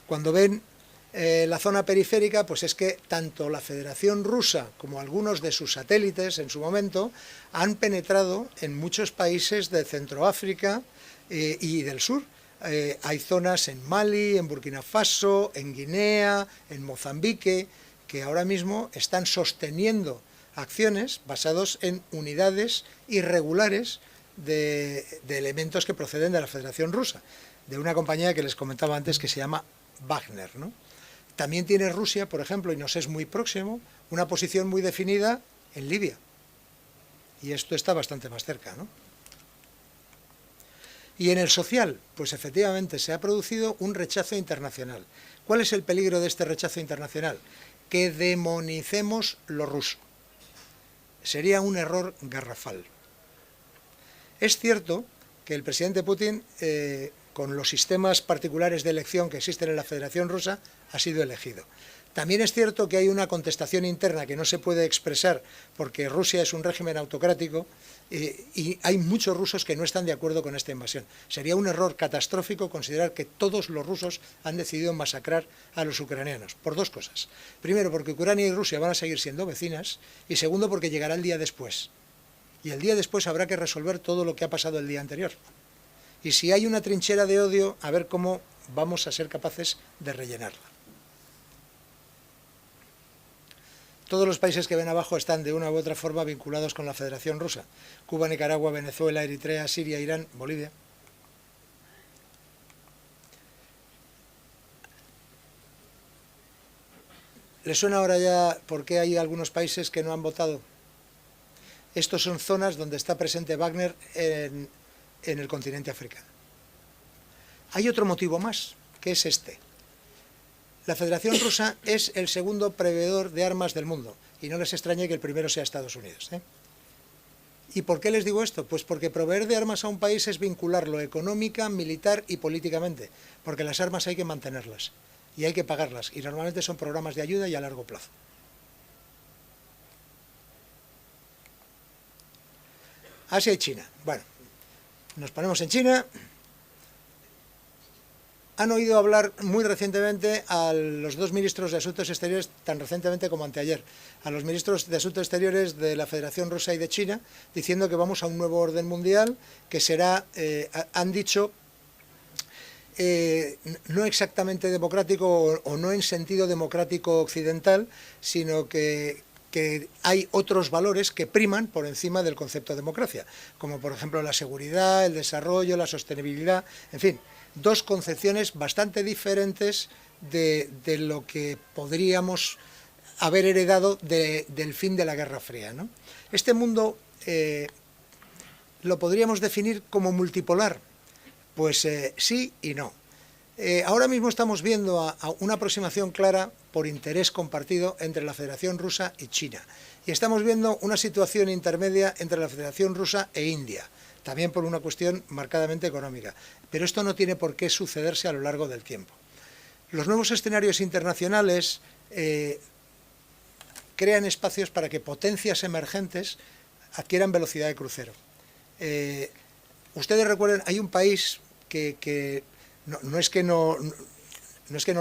Cuando ven la zona periférica, pues es que tanto la Federación Rusa como algunos de sus satélites en su momento han penetrado en muchos países de Centroáfrica y del sur. Hay zonas en Mali, en Burkina Faso, en Guinea, en Mozambique, que ahora mismo están sosteniendo acciones basadas en unidades irregulares de elementos que proceden de la Federación Rusa, de una compañía que les comentaba antes que se llama Wagner, ¿no? También tiene Rusia, por ejemplo, y nos es muy próximo, una posición muy definida en Libia. Y esto está bastante más cerca, ¿no? Y en el social, pues efectivamente se ha producido un rechazo internacional. ¿Cuál es el peligro de este rechazo internacional? Que demonicemos lo ruso. Sería un error garrafal. Es cierto que el presidente Putin, con los sistemas particulares de elección que existen en la Federación Rusa, ha sido elegido. También es cierto que hay una contestación interna que no se puede expresar porque Rusia es un régimen autocrático y hay muchos rusos que no están de acuerdo con esta invasión. Sería un error catastrófico considerar que todos los rusos han decidido masacrar a los ucranianos, por dos cosas. Primero, porque Ucrania y Rusia van a seguir siendo vecinas, y segundo, porque llegará el día después. Y el día después habrá que resolver todo lo que ha pasado el día anterior. Y si hay una trinchera de odio, a ver cómo vamos a ser capaces de rellenarla. Todos los países que ven abajo están de una u otra forma vinculados con la Federación Rusa. Cuba, Nicaragua, Venezuela, Eritrea, Siria, Irán, Bolivia. ¿Les suena ahora ya por qué hay algunos países que no han votado? Estos son zonas donde está presente Wagner en el continente africano. Hay otro motivo más, que es este. La Federación Rusa es el segundo proveedor de armas del mundo, y no les extrañe que el primero sea Estados Unidos. ¿Y por qué les digo esto? Pues porque proveer de armas a un país es vincularlo económica, militar y políticamente, porque las armas hay que mantenerlas, y hay que pagarlas, y normalmente son programas de ayuda y a largo plazo. Asia y China. Bueno, nos ponemos en China. Han oído hablar muy recientemente a los dos ministros de Asuntos Exteriores, tan recientemente como anteayer, a los ministros de Asuntos Exteriores de la Federación Rusa y de China, diciendo que vamos a un nuevo orden mundial, que será, han dicho, no exactamente democrático o no en sentido democrático occidental, sino que hay otros valores que priman por encima del concepto de democracia, como por ejemplo la seguridad, el desarrollo, la sostenibilidad, en fin, dos concepciones bastante diferentes de lo que podríamos haber heredado del fin de la Guerra Fría, ¿no? Este mundo lo podríamos definir como multipolar, pues sí y no. Ahora mismo estamos viendo a una aproximación clara por interés compartido entre la Federación Rusa y China. Y estamos viendo una situación intermedia entre la Federación Rusa e India, también por una cuestión marcadamente económica. Pero esto no tiene por qué sucederse a lo largo del tiempo. Los nuevos escenarios internacionales crean espacios para que potencias emergentes adquieran velocidad de crucero. Ustedes recuerden, hay un país que no es que no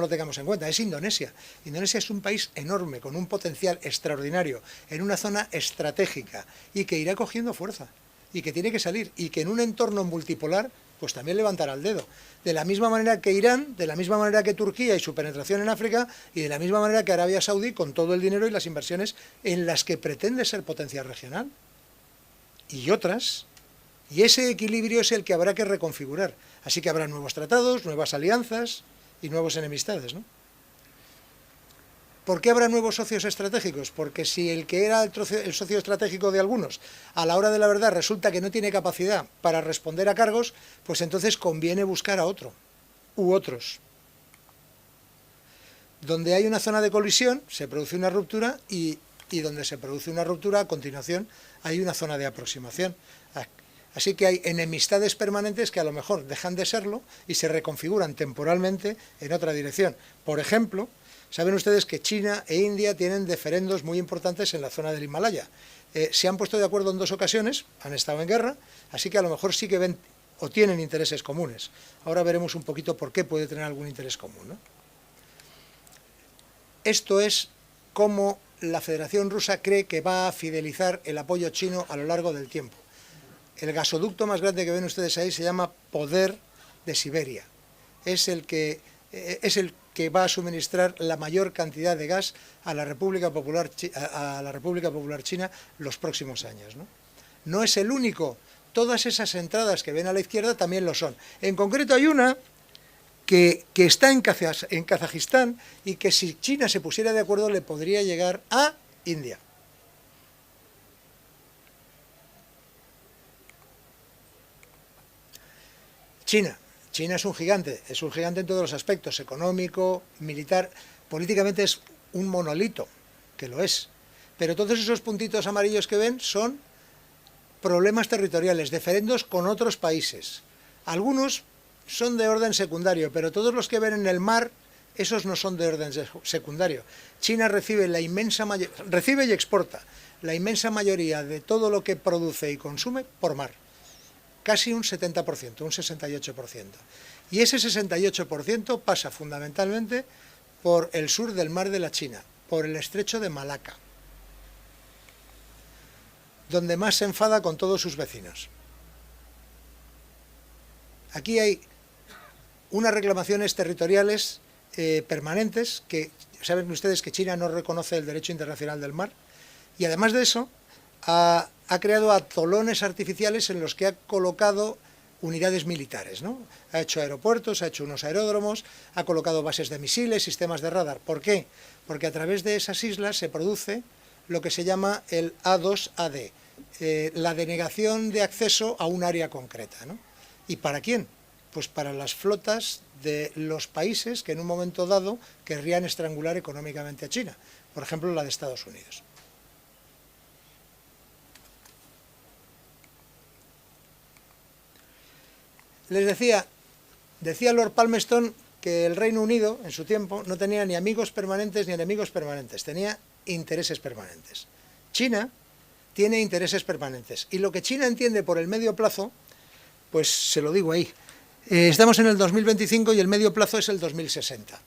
lo tengamos en cuenta, es Indonesia. Indonesia es un país enorme, con un potencial extraordinario, en una zona estratégica y que irá cogiendo fuerza y que tiene que salir y que en un entorno multipolar pues también levantará el dedo. De la misma manera que Irán, de la misma manera que Turquía y su penetración en África y de la misma manera que Arabia Saudí con todo el dinero y las inversiones en las que pretende ser potencia regional. Y otras. Y ese equilibrio es el que habrá que reconfigurar. Así que habrá nuevos tratados, nuevas alianzas y nuevas enemistades, ¿no? ¿Por qué habrá nuevos socios estratégicos? Porque si el que era el socio estratégico de algunos, a la hora de la verdad resulta que no tiene capacidad para responder a cargos, pues entonces conviene buscar a otro, u otros. Donde hay una zona de colisión, se produce una ruptura y donde se produce una ruptura, a continuación, hay una zona de aproximación. Así que hay enemistades permanentes que a lo mejor dejan de serlo y se reconfiguran temporalmente en otra dirección. Por ejemplo, saben ustedes que China e India tienen diferendos muy importantes en la zona del Himalaya. Se han puesto de acuerdo en dos ocasiones, han estado en guerra, así que a lo mejor sí que ven o tienen intereses comunes. Ahora veremos un poquito por qué puede tener algún interés común, ¿no? Esto es cómo la Federación Rusa cree que va a fidelizar el apoyo chino a lo largo del tiempo. El gasoducto más grande que ven ustedes ahí se llama Poder de Siberia. Es el que va a suministrar la mayor cantidad de gas a la República Popular China los próximos años, ¿no? No es el único. Todas esas entradas que ven a la izquierda también lo son. En concreto hay una que está en Kazajistán y que si China se pusiera de acuerdo le podría llegar a India. China. China es un gigante en todos los aspectos, económico, militar, políticamente es un monolito, que lo es. Pero todos esos puntitos amarillos que ven son problemas territoriales, diferendos con otros países. Algunos son de orden secundario, pero todos los que ven en el mar, esos no son de orden secundario. China recibe y exporta la inmensa mayoría de todo lo que produce y consume por mar. Casi un 70%, un 68%. Y ese 68% pasa fundamentalmente por el sur del mar de la China, por el estrecho de Malaca, donde más se enfada con todos sus vecinos. Aquí hay unas reclamaciones territoriales permanentes, que saben ustedes que China no reconoce el derecho internacional del mar, y además de eso ha creado atolones artificiales en los que ha colocado unidades militares, ¿no? Ha hecho aeropuertos, ha hecho unos aeródromos, ha colocado bases de misiles, sistemas de radar. ¿Por qué? Porque a través de esas islas se produce lo que se llama el A2AD, la denegación de acceso a un área concreta, ¿no? ¿Y para quién? Pues para las flotas de los países que en un momento dado querrían estrangular económicamente a China, por ejemplo la de Estados Unidos. Les decía Lord Palmerston que el Reino Unido, en su tiempo, no tenía ni amigos permanentes ni enemigos permanentes, tenía intereses permanentes. China tiene intereses permanentes, y lo que China entiende por el medio plazo, pues se lo digo ahí. Estamos en el 2025 y el medio plazo es el 2060.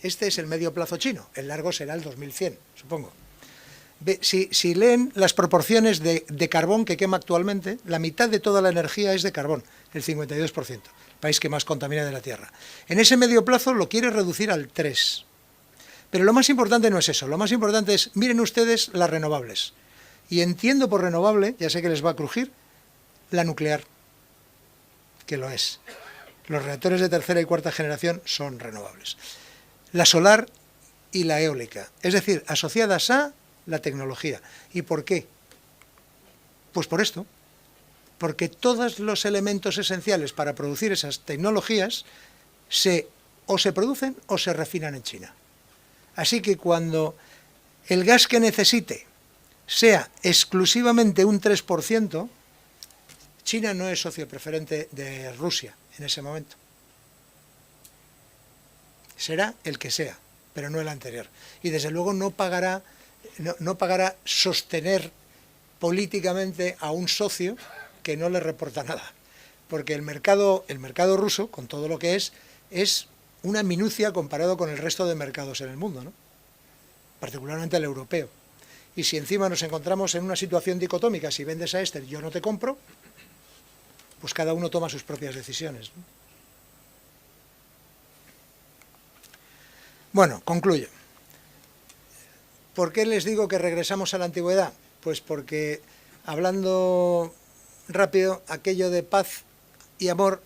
Este es el medio plazo chino, el largo será el 2100, supongo. Si leen las proporciones de carbón que quema actualmente, la mitad de toda la energía es de carbón, el 52%, el país que más contamina de la Tierra. En ese medio plazo lo quiere reducir al 3%. Pero lo más importante no es eso, lo más importante es, miren ustedes las renovables. Y entiendo por renovable, ya sé que les va a crujir, la nuclear, que lo es. Los reactores de tercera y cuarta generación son renovables. La solar y la eólica, es decir, asociadas a la tecnología. ¿Y por qué? Pues por esto, porque todos los elementos esenciales para producir esas tecnologías o se producen o se refinan en China. Así que cuando el gas que necesite sea exclusivamente un 3%, China no es socio preferente de Rusia en ese momento. Será el que sea, pero no el anterior. Y desde luego no pagará sostener políticamente a un socio que no le reporta nada. Porque el mercado ruso, con todo lo que es una minucia comparado con el resto de mercados en el mundo, ¿no? Particularmente el europeo. Y si encima nos encontramos en una situación dicotómica, si vendes a este yo no te compro, pues cada uno toma sus propias decisiones, ¿no? Bueno, concluyo. ¿Por qué les digo que regresamos a la antigüedad? Pues porque, hablando rápido, aquello de paz y amor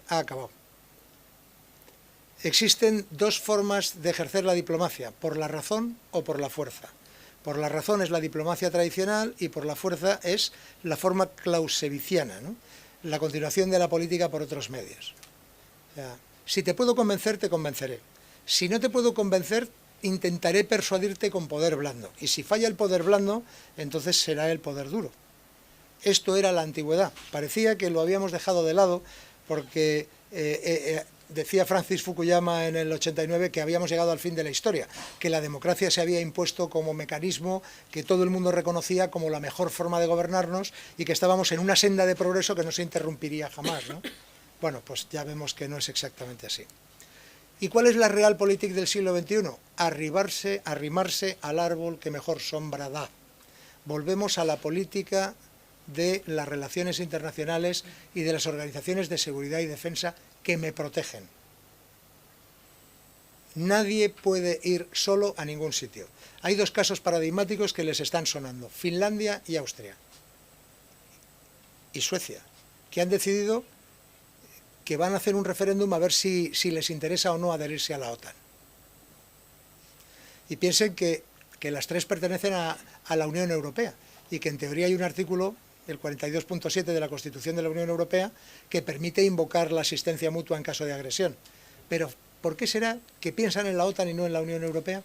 ha acabado. Existen dos formas de ejercer la diplomacia, por la razón o por la fuerza. Por la razón es la diplomacia tradicional y por la fuerza es la forma clausewitziana, ¿no? La continuación de la política por otros medios. O sea, si te puedo convencer, te convenceré. Si no te puedo convencer, intentaré persuadirte con poder blando. Y si falla el poder blando, entonces será el poder duro. Esto era la antigüedad. Parecía que lo habíamos dejado de lado porque decía Francis Fukuyama en el 89 que habíamos llegado al fin de la historia, que la democracia se había impuesto como mecanismo que todo el mundo reconocía como la mejor forma de gobernarnos y que estábamos en una senda de progreso que no se interrumpiría jamás, ¿no? Bueno, pues ya vemos que no es exactamente así. ¿Y cuál es la realpolitik del siglo XXI? Arrimarse al árbol que mejor sombra da. Volvemos a la política de las relaciones internacionales y de las organizaciones de seguridad y defensa que me protegen. Nadie puede ir solo a ningún sitio. Hay dos casos paradigmáticos que les están sonando, Finlandia y Austria. Y Suecia, que han decidido que van a hacer un referéndum a ver si les interesa o no adherirse a la OTAN. Y piensen que las tres pertenecen a la Unión Europea y que en teoría hay un artículo el 42.7 de la Constitución de la Unión Europea, que permite invocar la asistencia mutua en caso de agresión. Pero, ¿por qué será que piensan en la OTAN y no en la Unión Europea?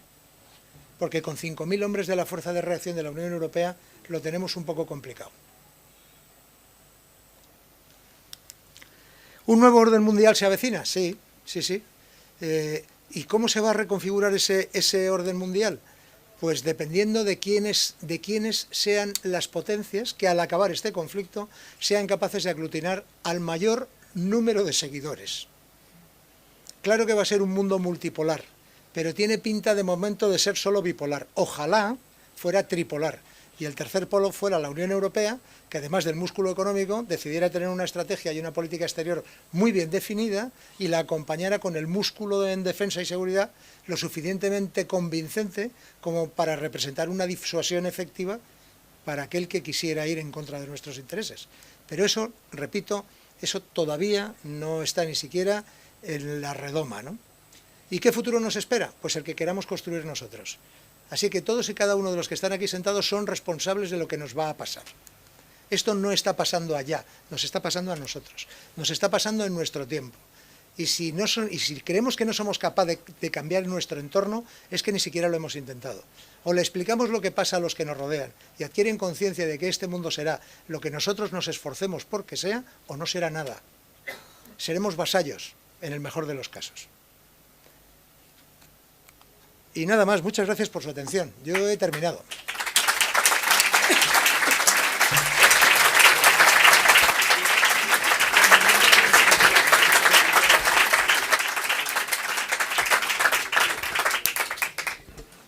Porque con 5.000 hombres de la Fuerza de Reacción de la Unión Europea lo tenemos un poco complicado. ¿Un nuevo orden mundial se avecina? Sí, sí, sí. ¿Y cómo se va a reconfigurar ese orden mundial? Pues dependiendo de quiénes sean las potencias que al acabar este conflicto sean capaces de aglutinar al mayor número de seguidores. Claro que va a ser un mundo multipolar, pero tiene pinta de momento de ser solo bipolar. Ojalá fuera tripolar y el tercer polo fuera la Unión Europea, que además del músculo económico decidiera tener una estrategia y una política exterior muy bien definida y la acompañara con el músculo en defensa y seguridad lo suficientemente convincente como para representar una disuasión efectiva para aquel que quisiera ir en contra de nuestros intereses. Pero eso, repito, eso todavía no está ni siquiera en la redoma, ¿no? ¿Y qué futuro nos espera? Pues el que queramos construir nosotros. Así que todos y cada uno de los que están aquí sentados son responsables de lo que nos va a pasar. Esto no está pasando allá, nos está pasando a nosotros, nos está pasando en nuestro tiempo. Y si creemos que no somos capaces de cambiar nuestro entorno, es que ni siquiera lo hemos intentado. O le explicamos lo que pasa a los que nos rodean y adquieren conciencia de que este mundo será lo que nosotros nos esforcemos por que sea, o no será nada. Seremos vasallos, en el mejor de los casos. Y nada más, muchas gracias por su atención. Yo he terminado.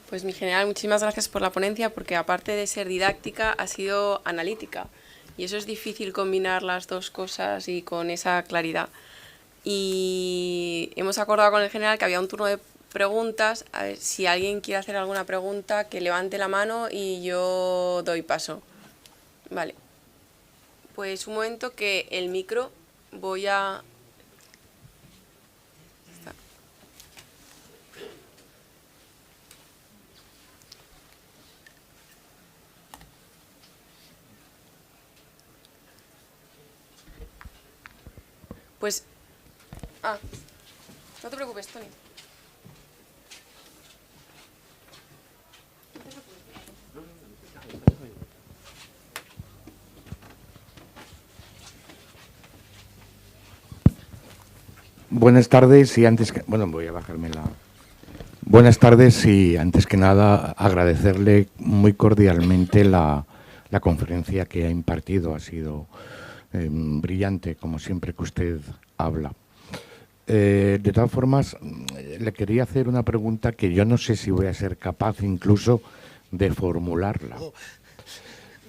Pues mi general, muchísimas gracias por la ponencia, porque aparte de ser didáctica, ha sido analítica. Y eso es difícil combinar las dos cosas y con esa claridad. Y hemos acordado con el general que había un turno de preguntas. A ver, si alguien quiere hacer alguna pregunta, que levante la mano y yo doy paso. Vale. Pues un momento que el micro voy a... Pues... no te preocupes, Tony. Buenas tardes y antes que... Bueno, voy a bajarme la... Buenas tardes y antes que nada agradecerle muy cordialmente la conferencia que ha impartido. Ha sido brillante, como siempre que usted habla. De todas formas, le quería hacer una pregunta que yo no sé si voy a ser capaz incluso de formularla.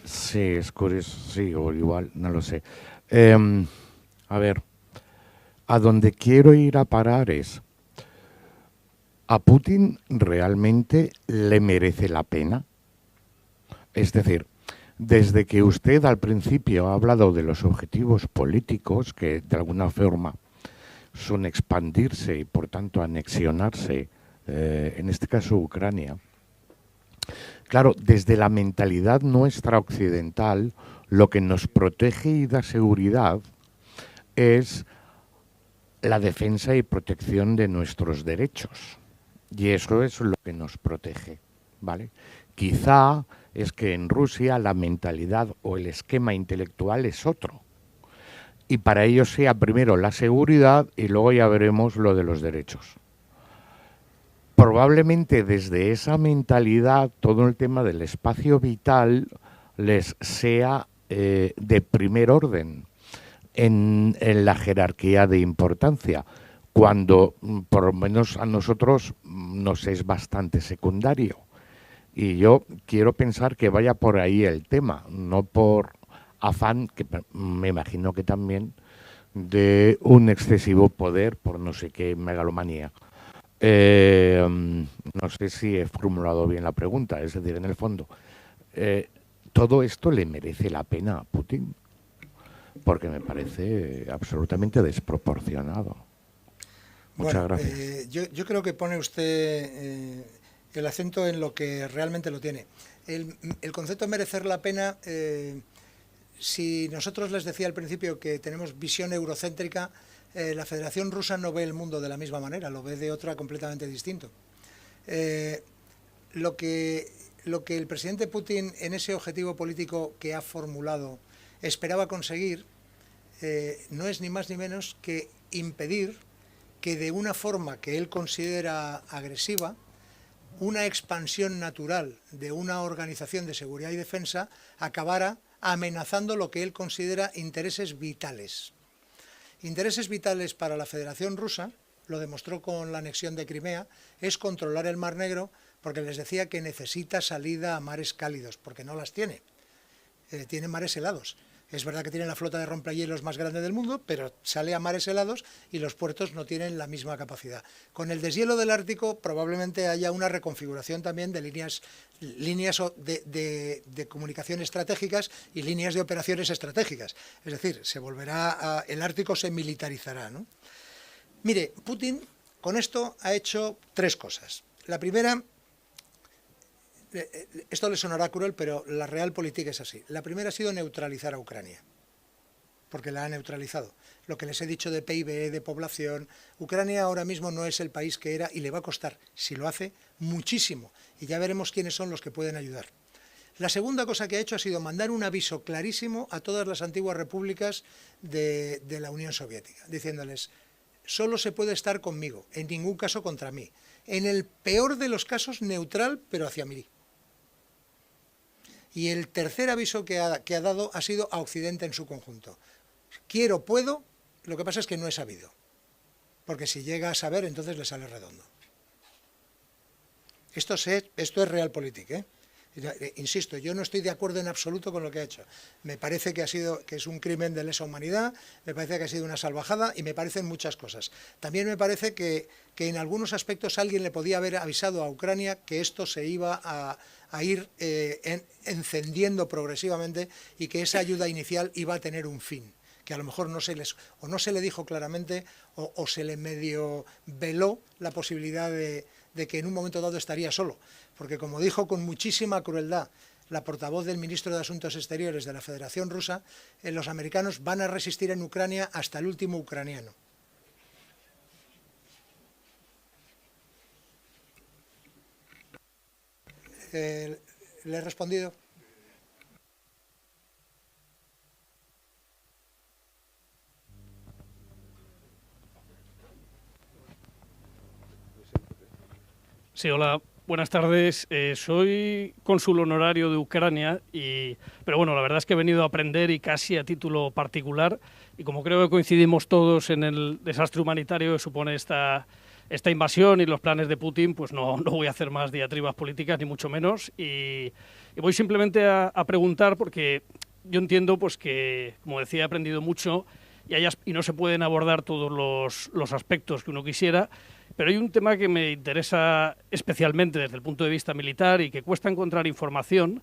Sí, es curioso, sí, o igual, no lo sé. A ver, a donde quiero ir a parar es, ¿a Putin realmente le merece la pena? Es decir, desde que usted al principio ha hablado de los objetivos políticos, que de alguna forma son expandirse y por tanto anexionarse, en este caso Ucrania, claro, desde la mentalidad nuestra occidental, lo que nos protege y da seguridad es la defensa y protección de nuestros derechos. Y eso es lo que nos protege, ¿vale? Quizá es que en Rusia la mentalidad o el esquema intelectual es otro. Y para ello sea primero la seguridad y luego ya veremos lo de los derechos. Probablemente desde esa mentalidad todo el tema del espacio vital les sea de primer orden en la jerarquía de importancia, cuando por lo menos a nosotros nos es bastante secundario. Y yo quiero pensar que vaya por ahí el tema, no por afán, que me imagino que también, de un excesivo poder por no sé qué megalomanía. No sé si he formulado bien la pregunta, es decir, en el fondo, ¿todo esto le merece la pena a Putin? Porque me parece absolutamente desproporcionado. Muchas gracias. Yo creo que pone usted el acento en lo que realmente lo tiene. El concepto de merecer la pena si nosotros les decía al principio que tenemos visión eurocéntrica, la Federación Rusa no ve el mundo de la misma manera, lo ve de otra completamente distinto. Lo que el presidente Putin en ese objetivo político que ha formulado esperaba conseguir no es ni más ni menos que impedir que de una forma que él considera agresiva, una expansión natural de una organización de seguridad y defensa acabara amenazando lo que él considera intereses vitales. Intereses vitales para la Federación Rusa, lo demostró con la anexión de Crimea, es controlar el Mar Negro, porque les decía que necesita salida a mares cálidos, porque no las tiene. Tiene mares helados. Es verdad que tiene la flota de rompehielos más grande del mundo, pero sale a mares helados y los puertos no tienen la misma capacidad. Con el deshielo del Ártico probablemente haya una reconfiguración también de líneas de comunicación estratégicas y líneas de operaciones estratégicas. Es decir, el Ártico se militarizará, ¿no? Mire, Putin con esto ha hecho tres cosas. La primera, esto le sonará cruel, pero la realpolitik es así. La primera ha sido neutralizar a Ucrania, porque la ha neutralizado. Lo que les he dicho de PIB, de población, Ucrania ahora mismo no es el país que era y le va a costar, si lo hace, muchísimo. Y ya veremos quiénes son los que pueden ayudar. La segunda cosa que ha hecho ha sido mandar un aviso clarísimo a todas las antiguas repúblicas de la Unión Soviética, diciéndoles: solo se puede estar conmigo, en ningún caso contra mí. En el peor de los casos, neutral, pero hacia mí. Y el tercer aviso que ha dado ha sido a Occidente en su conjunto. Quiero, puedo, lo que pasa es que no he sabido. Porque si llega a saber, entonces le sale redondo. Esto es realpolitik, ¿eh? Insisto, yo no estoy de acuerdo en absoluto con lo que ha hecho. Me parece que es un crimen de lesa humanidad, me parece que ha sido una salvajada y me parecen muchas cosas. También me parece que en algunos aspectos alguien le podía haber avisado a Ucrania que esto se iba a ir encendiendo progresivamente y que esa ayuda inicial iba a tener un fin, que a lo mejor no se le dijo claramente o se le medio veló la posibilidad de que en un momento dado estaría solo. Porque, como dijo con muchísima crueldad la portavoz del ministro de Asuntos Exteriores de la Federación Rusa, los americanos van a resistir en Ucrania hasta el último ucraniano. ¿Le he respondido? Sí, hola. Buenas tardes, soy cónsul honorario de Ucrania, pero bueno, la verdad es que he venido a aprender y casi a título particular, y como creo que coincidimos todos en el desastre humanitario que supone esta invasión y los planes de Putin, pues no voy a hacer más diatribas políticas, ni mucho menos, y voy simplemente a preguntar, porque yo entiendo pues que, como decía, he aprendido mucho y no se pueden abordar todos los aspectos que uno quisiera. Pero hay un tema que me interesa especialmente desde el punto de vista militar y que cuesta encontrar información,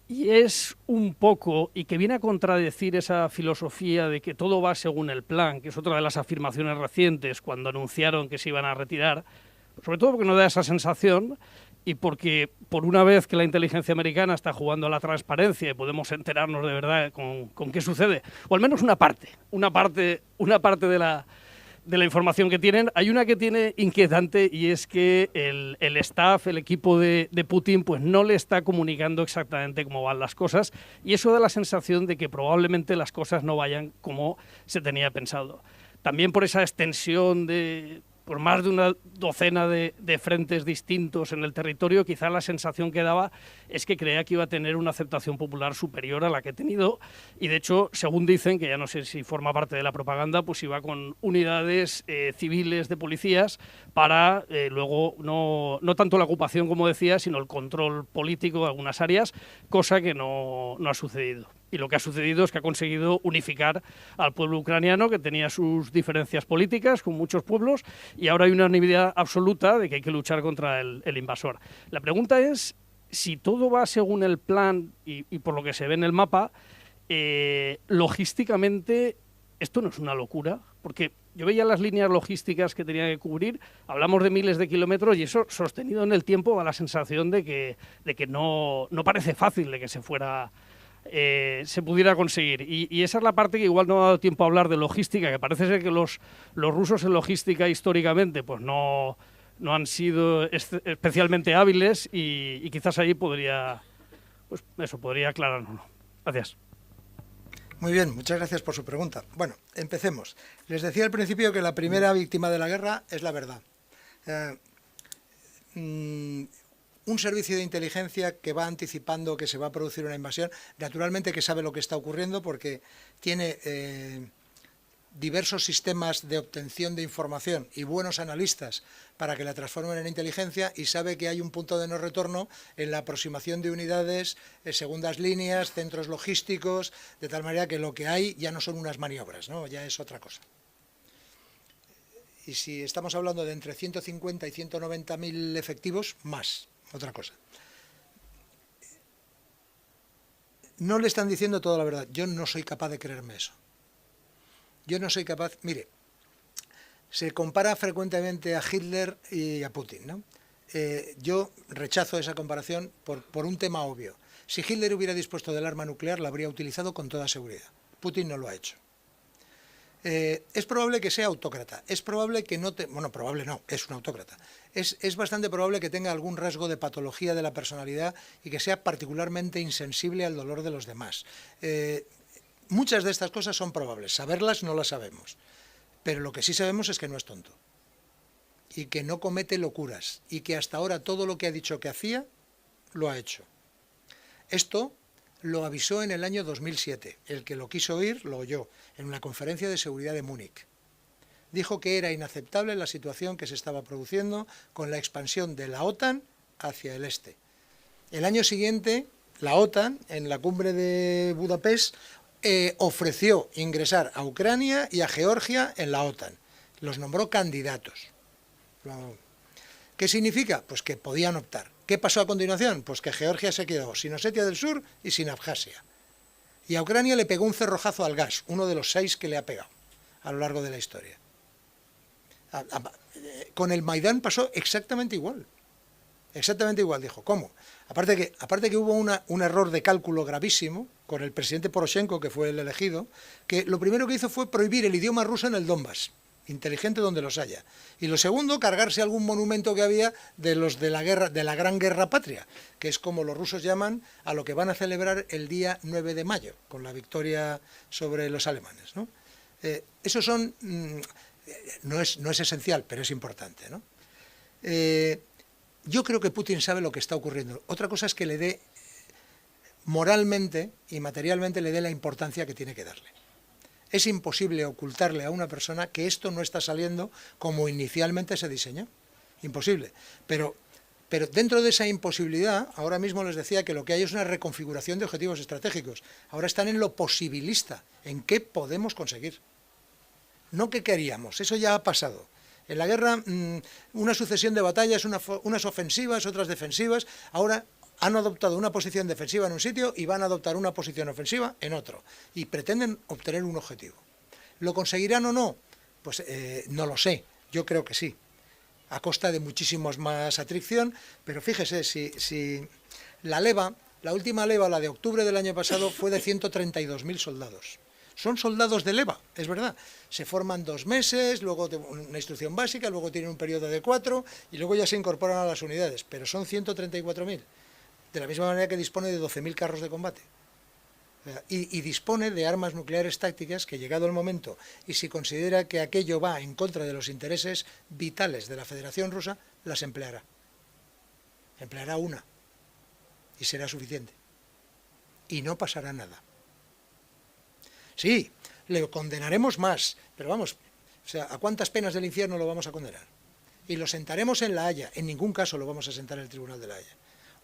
y es un poco, y que viene a contradecir esa filosofía de que todo va según el plan, que es otra de las afirmaciones recientes cuando anunciaron que se iban a retirar, sobre todo porque no da esa sensación y porque por una vez que la inteligencia americana está jugando a la transparencia y podemos enterarnos de verdad con qué sucede, o al menos una parte de la información que tienen. Hay una que tiene inquietante, y es que el staff, el equipo de Putin, pues no le está comunicando exactamente cómo van las cosas, y eso da la sensación de que probablemente las cosas no vayan como se tenía pensado. También por esa extensión por más de una docena de frentes distintos en el territorio, quizá la sensación que daba es que creía que iba a tener una aceptación popular superior a la que ha tenido, y de hecho, según dicen, que ya no sé si forma parte de la propaganda, pues iba con unidades civiles de policías para luego no tanto la ocupación, como decía, sino el control político de algunas áreas, cosa que no ha sucedido. Y lo que ha sucedido es que ha conseguido unificar al pueblo ucraniano, que tenía sus diferencias políticas con muchos pueblos, y ahora hay una unanimidad absoluta de que hay que luchar contra el invasor. La pregunta es, si todo va según el plan y por lo que se ve en el mapa, logísticamente, ¿esto no es una locura? Porque yo veía las líneas logísticas que tenía que cubrir, hablamos de miles de kilómetros, y eso sostenido en el tiempo da la sensación de que no parece fácil de que se fuera se pudiera conseguir. Y esa es la parte que igual no ha dado tiempo a hablar de logística, que parece ser que los rusos en logística históricamente pues no han sido especialmente hábiles y quizás ahí podría aclararnos. Gracias. Muy bien, muchas gracias por su pregunta. Bueno, empecemos. Les decía al principio que la primera víctima de la guerra es la verdad. Un servicio de inteligencia que va anticipando que se va a producir una invasión, naturalmente que sabe lo que está ocurriendo porque tiene diversos sistemas de obtención de información y buenos analistas para que la transformen en inteligencia, y sabe que hay un punto de no retorno en la aproximación de unidades, segundas líneas, centros logísticos, de tal manera que lo que hay ya no son unas maniobras, ¿no? Ya es otra cosa. Y si estamos hablando de entre 150 y 190.000 efectivos, más, otra cosa. No le están diciendo toda la verdad. Yo no soy capaz de creerme eso. Yo no soy capaz... Mire, se compara frecuentemente a Hitler y a Putin, ¿no? Yo rechazo esa comparación por un tema obvio. Si Hitler hubiera dispuesto del arma nuclear, la habría utilizado con toda seguridad. Putin no lo ha hecho. Es probable que sea autócrata, es probable que no... Bueno, probable no, es un autócrata. Es bastante probable que tenga algún rasgo de patología de la personalidad y que sea particularmente insensible al dolor de los demás. Muchas de estas cosas son probables, saberlas no las sabemos, pero lo que sí sabemos es que no es tonto y que no comete locuras y que hasta ahora todo lo que ha dicho que hacía, lo ha hecho. Esto lo avisó en el año 2007, el que lo quiso oír lo oyó, en una conferencia de seguridad de Múnich. Dijo que era inaceptable la situación que se estaba produciendo con la expansión de la OTAN hacia el este. El año siguiente, la OTAN, en la cumbre de Budapest, ofreció ingresar a Ucrania y a Georgia en la OTAN. Los nombró candidatos. ¿Qué significa? Pues que podían optar. ¿Qué pasó a continuación? Pues que Georgia se quedó sin Osetia del Sur y sin Abjasia. Y a Ucrania le pegó un cerrojazo al gas, uno de los 6 que le ha pegado a lo largo de la historia. Con el Maidán pasó exactamente igual. Exactamente igual, dijo. ¿Cómo? Aparte que hubo un error de cálculo gravísimo con el presidente Poroshenko, que fue el elegido, que lo primero que hizo fue prohibir el idioma ruso en el Donbass, inteligente donde los haya. Y lo segundo, cargarse algún monumento que había de los de la guerra, de la Gran Guerra Patria, que es como los rusos llaman a lo que van a celebrar el día 9 de mayo, con la victoria sobre los alemanes, ¿no? Eso son... no es esencial, pero es importante, ¿no? Yo creo que Putin sabe lo que está ocurriendo. Otra cosa es que le dé, moralmente y materialmente, le dé la importancia que tiene que darle. Es imposible ocultarle a una persona que esto no está saliendo como inicialmente se diseñó. Imposible. Pero dentro de esa imposibilidad, ahora mismo les decía que lo que hay es una reconfiguración de objetivos estratégicos. Ahora están en lo posibilista, en qué podemos conseguir. No qué queríamos, eso ya ha pasado. En la guerra, una sucesión de batallas, unas ofensivas, otras defensivas. Ahora han adoptado una posición defensiva en un sitio y van a adoptar una posición ofensiva en otro. Y pretenden obtener un objetivo. ¿Lo conseguirán o no? Pues no lo sé, yo creo que sí. A costa de muchísimos más atracción, pero fíjese, si la leva, la última leva, la de octubre del año pasado, fue de 132.000 soldados. Son soldados de leva, es verdad. Se forman 2 meses, luego una instrucción básica, luego tienen un periodo de 4 y luego ya se incorporan a las unidades. Pero son 134.000, de la misma manera que dispone de 12.000 carros de combate. Y dispone de armas nucleares tácticas que, llegado el momento, y si considera que aquello va en contra de los intereses vitales de la Federación Rusa, las empleará. Empleará una y será suficiente. Y no pasará nada. Sí, le condenaremos más, pero vamos, o sea, ¿a cuántas penas del infierno lo vamos a condenar? Y lo sentaremos en La Haya, en ningún caso lo vamos a sentar en el Tribunal de La Haya.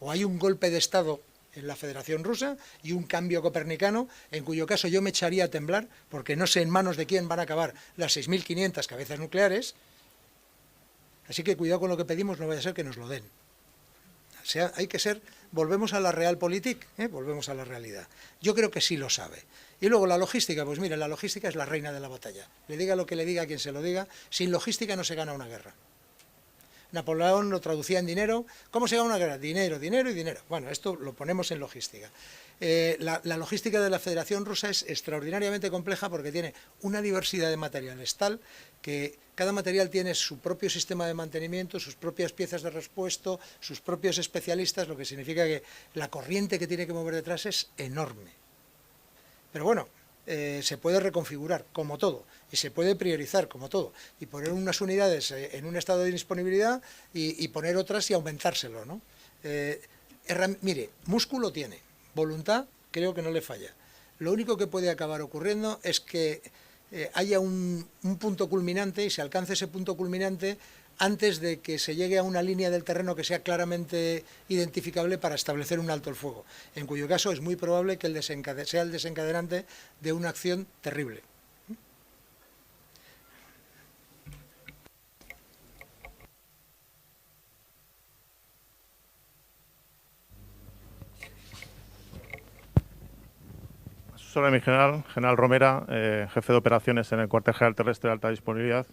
O hay un golpe de Estado en la Federación Rusa y un cambio copernicano, en cuyo caso yo me echaría a temblar, porque no sé en manos de quién van a acabar las 6.500 cabezas nucleares, así que cuidado con lo que pedimos, no vaya a ser que nos lo den. O sea, hay que ser, volvemos a la realpolitik, volvemos a la realidad. Yo creo que sí lo sabe. Y luego la logística, pues mira, la logística es la reina de la batalla. Le diga lo que le diga a quien se lo diga, sin logística no se gana una guerra. Napoleón lo traducía en dinero. ¿Cómo se gana una guerra? Dinero, dinero y dinero. Bueno, esto lo ponemos en logística. La logística de la Federación Rusa es extraordinariamente compleja porque tiene una diversidad de materiales tal que cada material tiene su propio sistema de mantenimiento, sus propias piezas de repuesto, sus propios especialistas, lo que significa que la corriente que tiene que mover detrás es enorme. Pero bueno, se puede reconfigurar como todo y se puede priorizar como todo y poner unas unidades en un estado de disponibilidad y poner otras y aumentárselo, ¿no? Mire, músculo tiene, voluntad creo que no le falla. Lo único que puede acabar ocurriendo es que haya un punto culminante y se alcance ese punto culminante antes de que se llegue a una línea del terreno que sea claramente identificable para establecer un alto el fuego, en cuyo caso es muy probable que sea el desencadenante de una acción terrible. Soy mi general Romera, jefe de operaciones en el Cuartel General Terrestre de Alta Disponibilidad.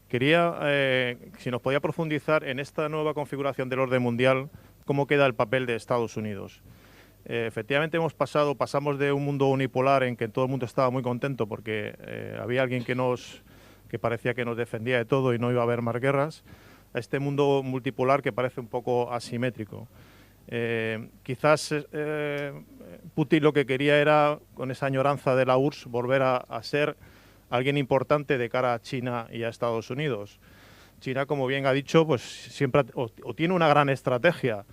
Quería, si nos podía profundizar en esta nueva configuración del orden mundial, cómo queda el papel de Estados Unidos. Efectivamente pasamos de un mundo unipolar en que todo el mundo estaba muy contento porque había alguien que parecía que nos defendía de todo y no iba a haber más guerras, a este mundo multipolar que parece un poco asimétrico. Quizás Putin lo que quería era, con esa añoranza de la URSS, volver a ser alguien importante de cara a China y a Estados Unidos. China, como bien ha dicho, pues siempre o tiene una gran estrategia,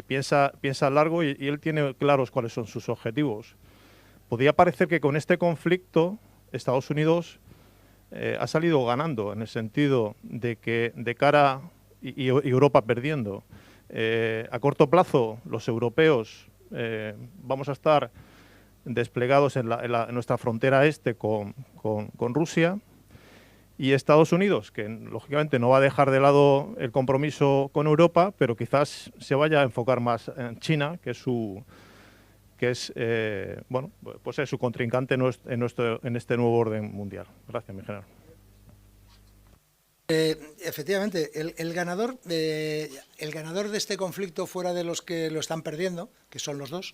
piensa largo y él tiene claros cuáles son sus objetivos. Podría parecer que con este conflicto Estados Unidos ha salido ganando, en el sentido de que de cara y Europa perdiendo. A corto plazo, los europeos vamos a estar desplegados en nuestra frontera este con Rusia, y Estados Unidos, que lógicamente no va a dejar de lado el compromiso con Europa, pero quizás se vaya a enfocar más en China, que es su contrincante en este nuevo orden mundial. Gracias, mi general. Efectivamente, el ganador de este conflicto, fuera de los que lo están perdiendo, que son los dos,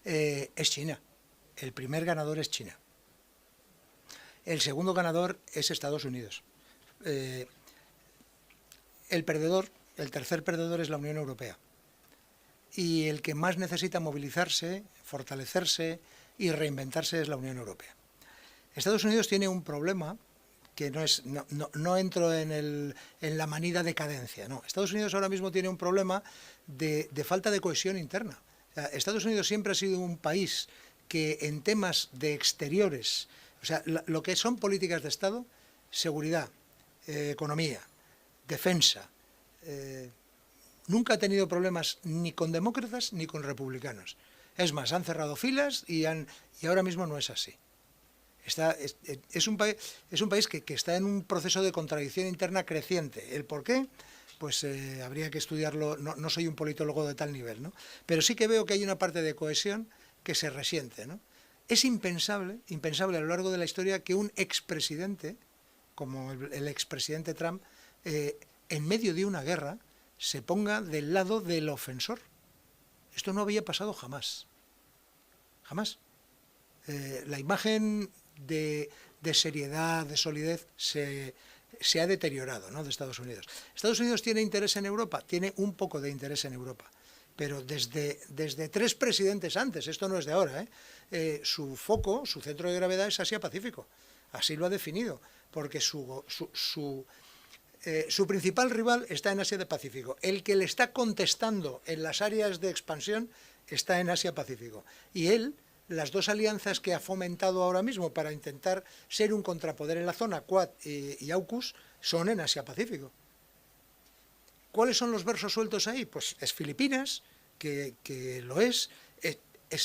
es China. El primer ganador es China. El segundo ganador es Estados Unidos. El tercer perdedor es la Unión Europea. Y el que más necesita movilizarse, fortalecerse y reinventarse es la Unión Europea. Estados Unidos tiene un problema que no entro en la manida decadencia, no. Estados Unidos ahora mismo tiene un problema de falta de cohesión interna. O sea, Estados Unidos siempre ha sido un país que en temas de exteriores, o sea, lo que son políticas de Estado, seguridad, economía, defensa, nunca ha tenido problemas ni con demócratas ni con republicanos. Es más, han cerrado filas y ahora mismo no es así. Es un país que está en un proceso de contradicción interna creciente. ¿El por qué? Pues habría que estudiarlo. No soy un politólogo de tal nivel, ¿no? Pero sí que veo que hay una parte de cohesión que se resiente, ¿no? Es impensable a lo largo de la historia que un expresidente, como el expresidente Trump, en medio de una guerra, se ponga del lado del ofensor. Esto no había pasado jamás. Jamás. La imagen de seriedad, de solidez, se ha deteriorado, ¿no?, de Estados Unidos. ¿Estados Unidos tiene interés en Europa? Tiene un poco de interés en Europa, pero desde 3 presidentes antes, esto no es de ahora, su foco, su centro de gravedad es Asia-Pacífico. Así lo ha definido, porque su principal rival está en Asia-Pacífico. El que le está contestando en las áreas de expansión está en Asia-Pacífico. Y él, las 2 alianzas que ha fomentado ahora mismo para intentar ser un contrapoder en la zona, Quad y AUKUS, son en Asia-Pacífico. ¿Cuáles son los versos sueltos ahí? Pues es Filipinas, que lo es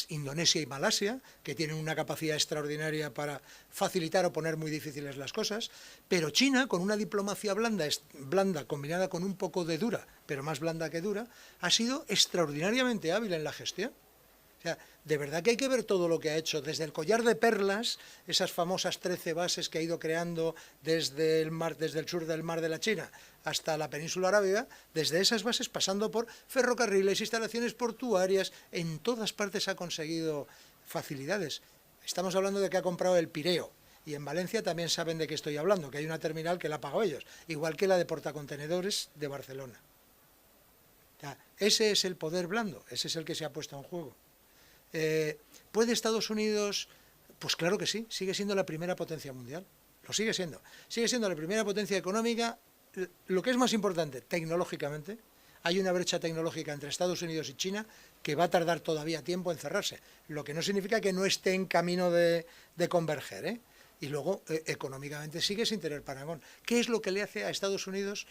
Indonesia y Malasia, que tienen una capacidad extraordinaria para facilitar o poner muy difíciles las cosas, pero China, con una diplomacia blanda combinada con un poco de dura, pero más blanda que dura, ha sido extraordinariamente hábil en la gestión. O sea, de verdad que hay que ver todo lo que ha hecho, desde el collar de perlas, esas famosas 13 bases que ha ido creando desde el sur del mar de la China hasta la península arábiga, desde esas bases pasando por ferrocarriles, instalaciones portuarias, en todas partes ha conseguido facilidades. Estamos hablando de que ha comprado el Pireo, y en Valencia también saben de qué estoy hablando, que hay una terminal que la ha pagado ellos, igual que la de portacontenedores de Barcelona. O sea, ese es el poder blando, ese es el que se ha puesto en juego. ¿Puede Estados Unidos? Pues claro que sí, sigue siendo la primera potencia mundial, lo sigue siendo. Sigue siendo la primera potencia económica, lo que es más importante, tecnológicamente. Hay una brecha tecnológica entre Estados Unidos y China que va a tardar todavía tiempo en cerrarse, lo que no significa que no esté en camino de converger, ¿eh? Y luego, económicamente, sigue sin tener parangón. ¿Qué es lo que le hace a Estados Unidos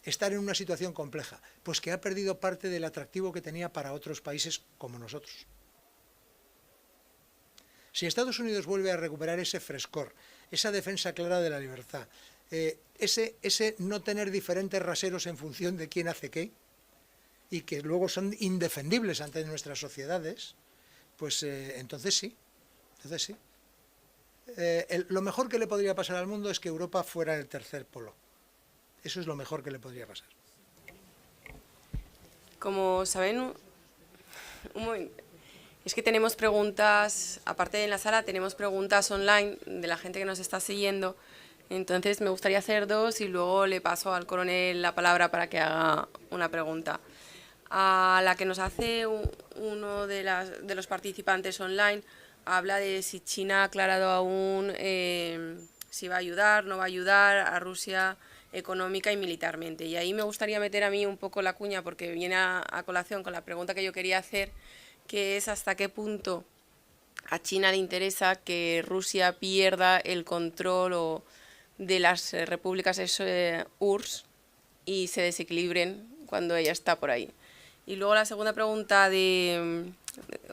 estar en una situación compleja? Pues que ha perdido parte del atractivo que tenía para otros países como nosotros. Si Estados Unidos vuelve a recuperar ese frescor, esa defensa clara de la libertad, ese no tener diferentes raseros en función de quién hace qué, y que luego son indefendibles ante nuestras sociedades, pues entonces sí. Lo mejor que le podría pasar al mundo es que Europa fuera el tercer polo. Eso es lo mejor que le podría pasar. Como saben, es que tenemos preguntas, aparte de en la sala, tenemos preguntas online de la gente que nos está siguiendo. Entonces me gustaría hacer dos y luego le paso al coronel la palabra para que haga una pregunta. A la que nos hace uno de los participantes online, habla de si China ha aclarado aún si va a ayudar, no va a ayudar a Rusia económica y militarmente. Y ahí me gustaría meter a mí un poco la cuña, porque viene a colación con la pregunta que yo quería hacer, que es hasta qué punto a China le interesa que Rusia pierda el control de las repúblicas URSS y se desequilibren cuando ella está por ahí. Y luego la segunda pregunta,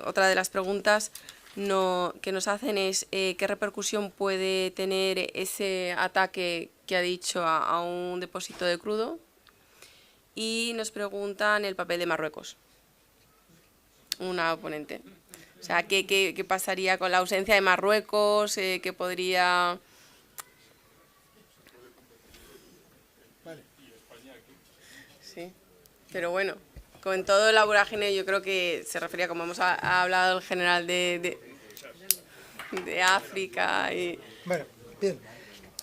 otra de las preguntas que nos hacen es qué repercusión puede tener ese ataque que ha dicho a un depósito de crudo, y nos preguntan el papel de Marruecos, una oponente. O sea, ¿qué pasaría con la ausencia de Marruecos? ¿Qué podría...? Vale. Sí, pero bueno, con todo la vorágine yo creo que se refería, como ha hablado el general de África y... Bueno, bien.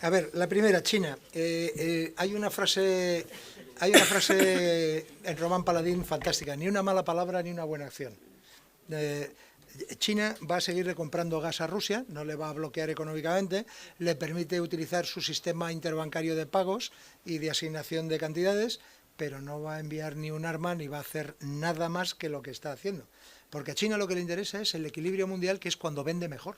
A ver, la primera, China. Hay una frase en Román Paladín fantástica: ni una mala palabra ni una buena acción. China va a seguirle comprando gas a Rusia, no le va a bloquear económicamente, le permite utilizar su sistema interbancario de pagos y de asignación de cantidades, pero no va a enviar ni un arma ni va a hacer nada más que lo que está haciendo. Porque a China lo que le interesa es el equilibrio mundial, que es cuando vende mejor.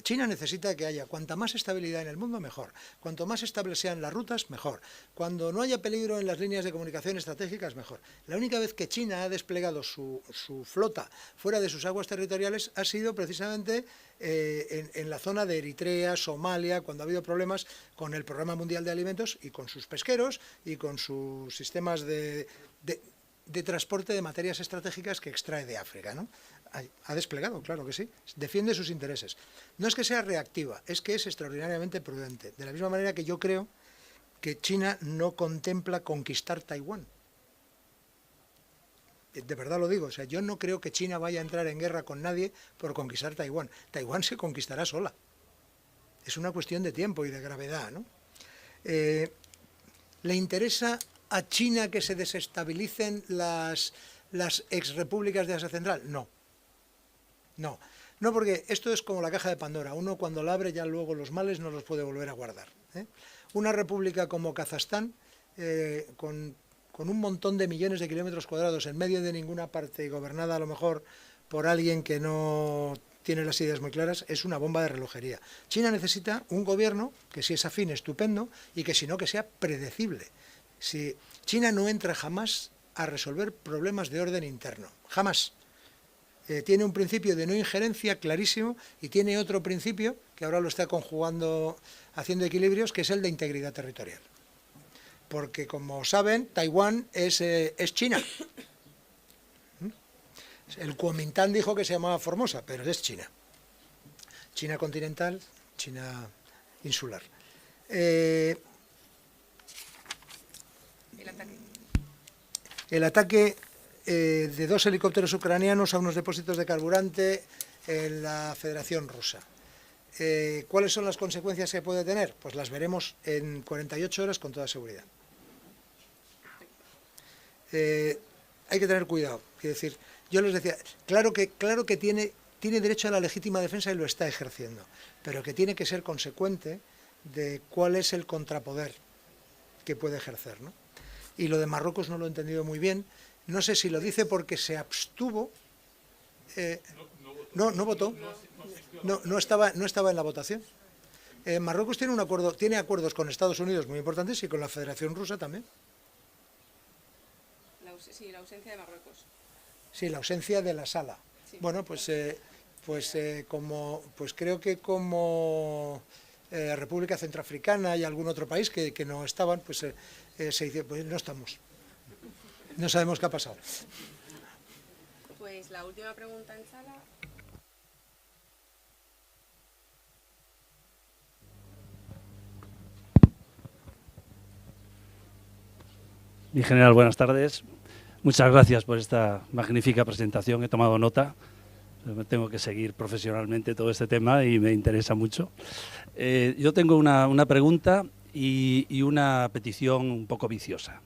China necesita que haya cuanta más estabilidad en el mundo, mejor. Cuanto más estables sean las rutas, mejor. Cuando no haya peligro en las líneas de comunicación estratégicas, mejor. La única vez que China ha desplegado su flota fuera de sus aguas territoriales ha sido precisamente en la zona de Eritrea, Somalia, cuando ha habido problemas con el Programa Mundial de Alimentos y con sus pesqueros y con sus sistemas de transporte de materias estratégicas que extrae de África, ¿no? Ha desplegado, claro que sí, defiende sus intereses. No es que sea reactiva, es que es extraordinariamente prudente. De la misma manera que yo creo que China no contempla conquistar Taiwán. De verdad lo digo, o sea, yo no creo que China vaya a entrar en guerra con nadie por conquistar Taiwán. Taiwán se conquistará sola. Es una cuestión de tiempo y de gravedad, ¿no? ¿Le interesa a China que se desestabilicen las exrepúblicas de Asia Central? No. No, porque esto es como la caja de Pandora. Uno cuando la abre ya luego los males no los puede volver a guardar, ¿eh? Una república como Kazajstán, con un montón de millones de kilómetros cuadrados en medio de ninguna parte y gobernada a lo mejor por alguien que no tiene las ideas muy claras, es una bomba de relojería. China necesita un gobierno que, si es afín, estupendo, y que si no, que sea predecible. Si China no entra jamás a resolver problemas de orden interno, jamás. Tiene un principio de no injerencia clarísimo y tiene otro principio, que ahora lo está conjugando, haciendo equilibrios, que es el de integridad territorial. Porque, como saben, Taiwán es China. El Kuomintang dijo que se llamaba Formosa, pero es China. China continental, China insular. El ataque de 2 helicópteros ucranianos a unos depósitos de carburante en la Federación Rusa. ¿Cuáles son las consecuencias que puede tener? Pues las veremos en 48 horas con toda seguridad. Hay que tener cuidado. Quiero decir, yo les decía, claro que tiene derecho a la legítima defensa y lo está ejerciendo, pero que tiene que ser consecuente de cuál es el contrapoder que puede ejercer, ¿no? Y lo de Marruecos no lo he entendido muy bien. No sé si lo dice porque se abstuvo. No votó. No estaba en la votación. Marruecos tiene acuerdos con Estados Unidos muy importantes y con la Federación Rusa también. Sí, la ausencia de Marruecos. Sí, la ausencia de la sala. Sí. Bueno, pues creo que como República Centroafricana y algún otro país que no estaban, pues se dice, pues no estamos. No sabemos qué ha pasado. Pues la última pregunta en sala. Mi general, buenas tardes. Muchas gracias por esta magnífica presentación. He tomado nota. Tengo que seguir profesionalmente todo este tema y me interesa mucho. Yo tengo una pregunta y una petición un poco viciosa.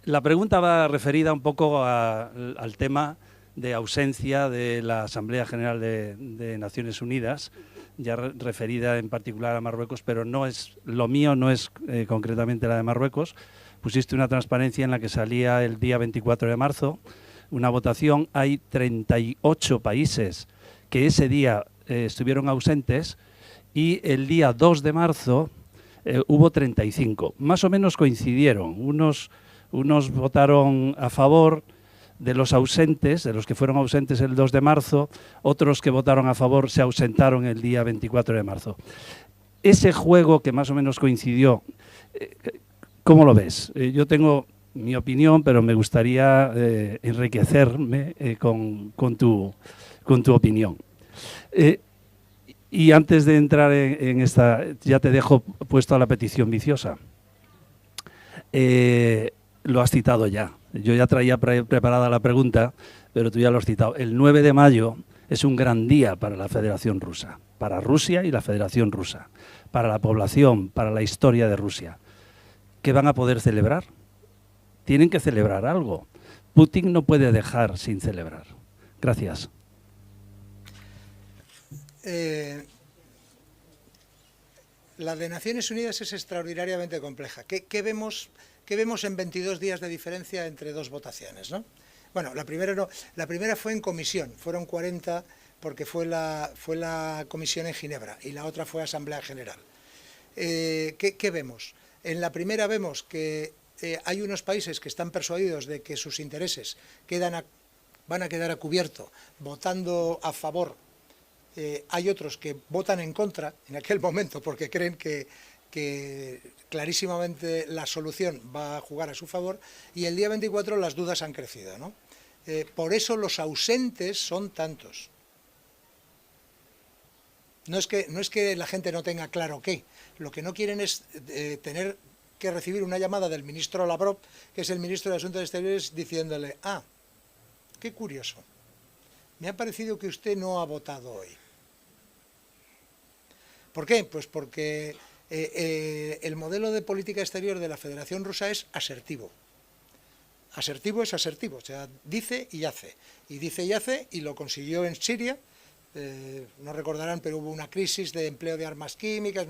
La pregunta va referida un poco al tema de ausencia de la Asamblea General de Naciones Unidas, ya referida en particular a Marruecos, pero no es lo mío, no es concretamente la de Marruecos. Pusiste una transparencia en la que salía el día 24 de marzo una votación. Hay 38 países que ese día estuvieron ausentes y el día 2 de marzo hubo 35. Más o menos coincidieron. Unos votaron a favor de los ausentes, de los que fueron ausentes el 2 de marzo, otros que votaron a favor se ausentaron el día 24 de marzo. Ese juego que más o menos coincidió, ¿cómo lo ves? Yo tengo mi opinión, pero me gustaría enriquecerme con tu opinión. Y antes de entrar en esta, ya te dejo puesto a la petición viciosa. Lo has citado ya. Yo ya traía preparada la pregunta, pero tú ya lo has citado. El 9 de mayo es un gran día para la Federación Rusa, para Rusia y la Federación Rusa, para la población, para la historia de Rusia. ¿Qué van a poder celebrar? Tienen que celebrar algo. Putin no puede dejar sin celebrar. Gracias. La de Naciones Unidas es extraordinariamente compleja. ¿Qué vemos en 22 días de diferencia entre dos votaciones, ¿no? Bueno, la primera fue en comisión, fueron 40 porque fue la comisión en Ginebra y la otra fue Asamblea General. ¿Qué vemos? En la primera vemos que hay unos países que están persuadidos de que sus intereses van a quedar a cubierto votando a favor. Hay otros que votan en contra en aquel momento porque creen que clarísimamente la solución va a jugar a su favor, y el día 24 las dudas han crecido, ¿no? Por eso los ausentes son tantos. No es que la gente no tenga claro qué, lo que no quieren es tener que recibir una llamada del ministro Lavrov, que es el ministro de Asuntos Exteriores, diciéndole: ah, qué curioso, me ha parecido que usted no ha votado hoy. ¿Por qué? Pues porque el modelo de política exterior de la Federación Rusa es asertivo. Asertivo es asertivo, o sea, dice y hace. Y dice y hace, y lo consiguió en Siria. No recordarán, pero hubo una crisis de empleo de armas químicas,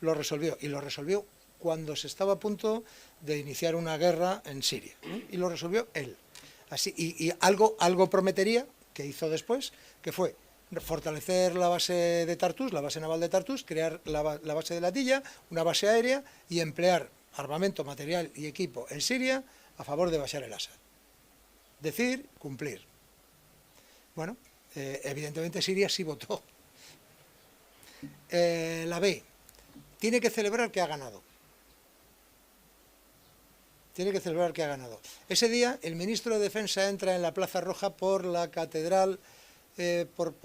lo resolvió. Y lo resolvió cuando se estaba a punto de iniciar una guerra en Siria, ¿no? Y lo resolvió él. Así, y algo prometería que hizo después, que fue fortalecer la base de Tartus, la base naval de Tartus, crear la base de Latilla, una base aérea, y emplear armamento, material y equipo en Siria a favor de Bashar el-Assad. Decir, cumplir. Bueno, evidentemente Siria sí votó. La B, tiene que celebrar que ha ganado. tiene que celebrar que ha ganado. Ese día el ministro de Defensa entra en la Plaza Roja por la catedral, por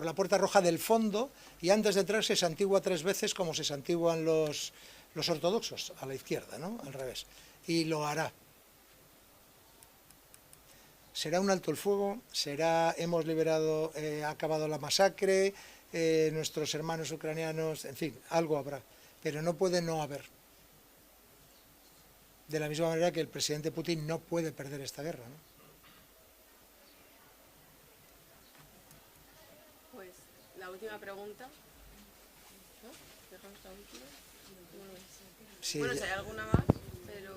la Puerta Roja del fondo, y antes de entrar se santigua 3 veces como se santiguan los ortodoxos, a la izquierda, ¿no? Al revés. Y lo hará. Será un alto el fuego, hemos liberado, acabado la masacre, nuestros hermanos ucranianos, en fin, algo habrá, pero no puede no haber. De la misma manera que el presidente Putin no puede perder esta guerra, ¿no? Pues la última pregunta. ¿No? ¿Dejamos la última? Sí, bueno, si hay alguna más, pero...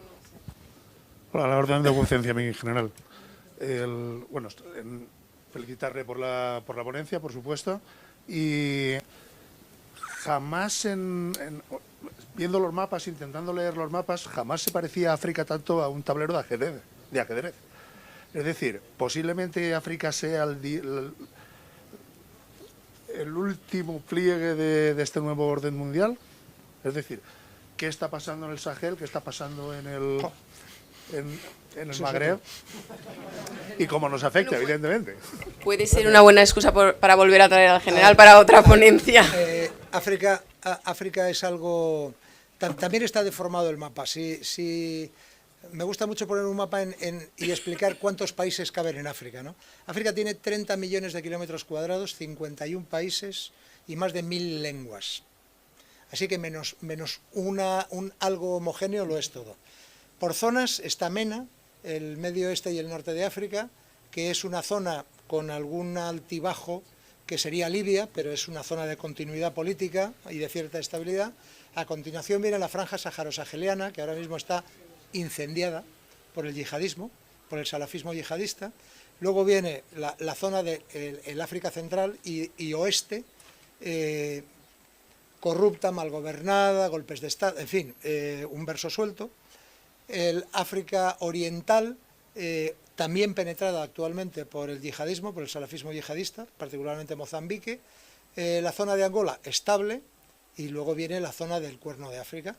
Hola, la orden de vuecencia, mi general. Felicitarle por la ponencia, por supuesto, y jamás viendo los mapas, intentando leer los mapas, jamás se parecía África tanto a un tablero de ajedrez. Es decir, posiblemente África sea el último pliegue de este nuevo orden mundial. Es decir, ¿qué está pasando en el Sahel? ¿Qué está pasando en el Magreb? Y cómo nos afecta, evidentemente. Puede ser una buena excusa para volver a traer al general para otra ponencia. África es algo... También está deformado el mapa. Me gusta mucho poner un mapa y explicar cuántos países caben en África, ¿no? África tiene 30 millones de kilómetros cuadrados, 51 países y más de 1000 lenguas. Así que menos algo homogéneo lo es todo. Por zonas está MENA, el medio oeste y el norte de África, que es una zona con algún altibajo que sería Libia, pero es una zona de continuidad política y de cierta estabilidad. A continuación viene la franja saharo-saheliana, que ahora mismo está incendiada por el yihadismo, por el salafismo yihadista. Luego viene la zona del África central y oeste, corrupta, mal gobernada, golpes de Estado, en fin, un verso suelto. El África oriental, también penetrada actualmente por el yihadismo, por el salafismo yihadista, particularmente Mozambique. La zona de Angola, estable, y luego viene la zona del Cuerno de África,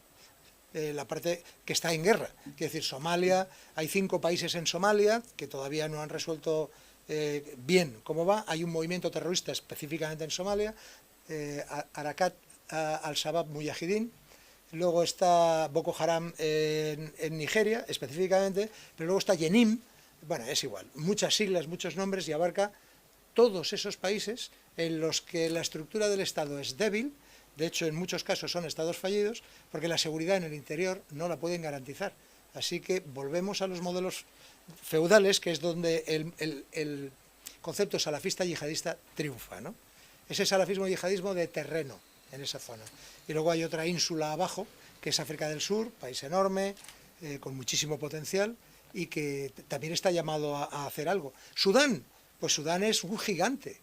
la parte que está en guerra, quiere decir Somalia. Hay 5 países en Somalia que todavía no han resuelto bien cómo va. Hay un movimiento terrorista específicamente en Somalia, Arakat al-Shabaab Mujahideen. Luego está Boko Haram en Nigeria, específicamente, pero luego está Yenim, bueno, es igual, muchas siglas, muchos nombres, y abarca todos esos países en los que la estructura del Estado es débil. De hecho, en muchos casos son estados fallidos, porque la seguridad en el interior no la pueden garantizar. Así que volvemos a los modelos feudales, que es donde el concepto salafista yihadista triunfa, ¿no? Ese salafismo yihadismo de terreno en esa zona. Y luego hay otra ínsula abajo, que es África del Sur, país enorme, con muchísimo potencial, y que también está llamado a hacer algo. Sudán, pues Sudán es un gigante,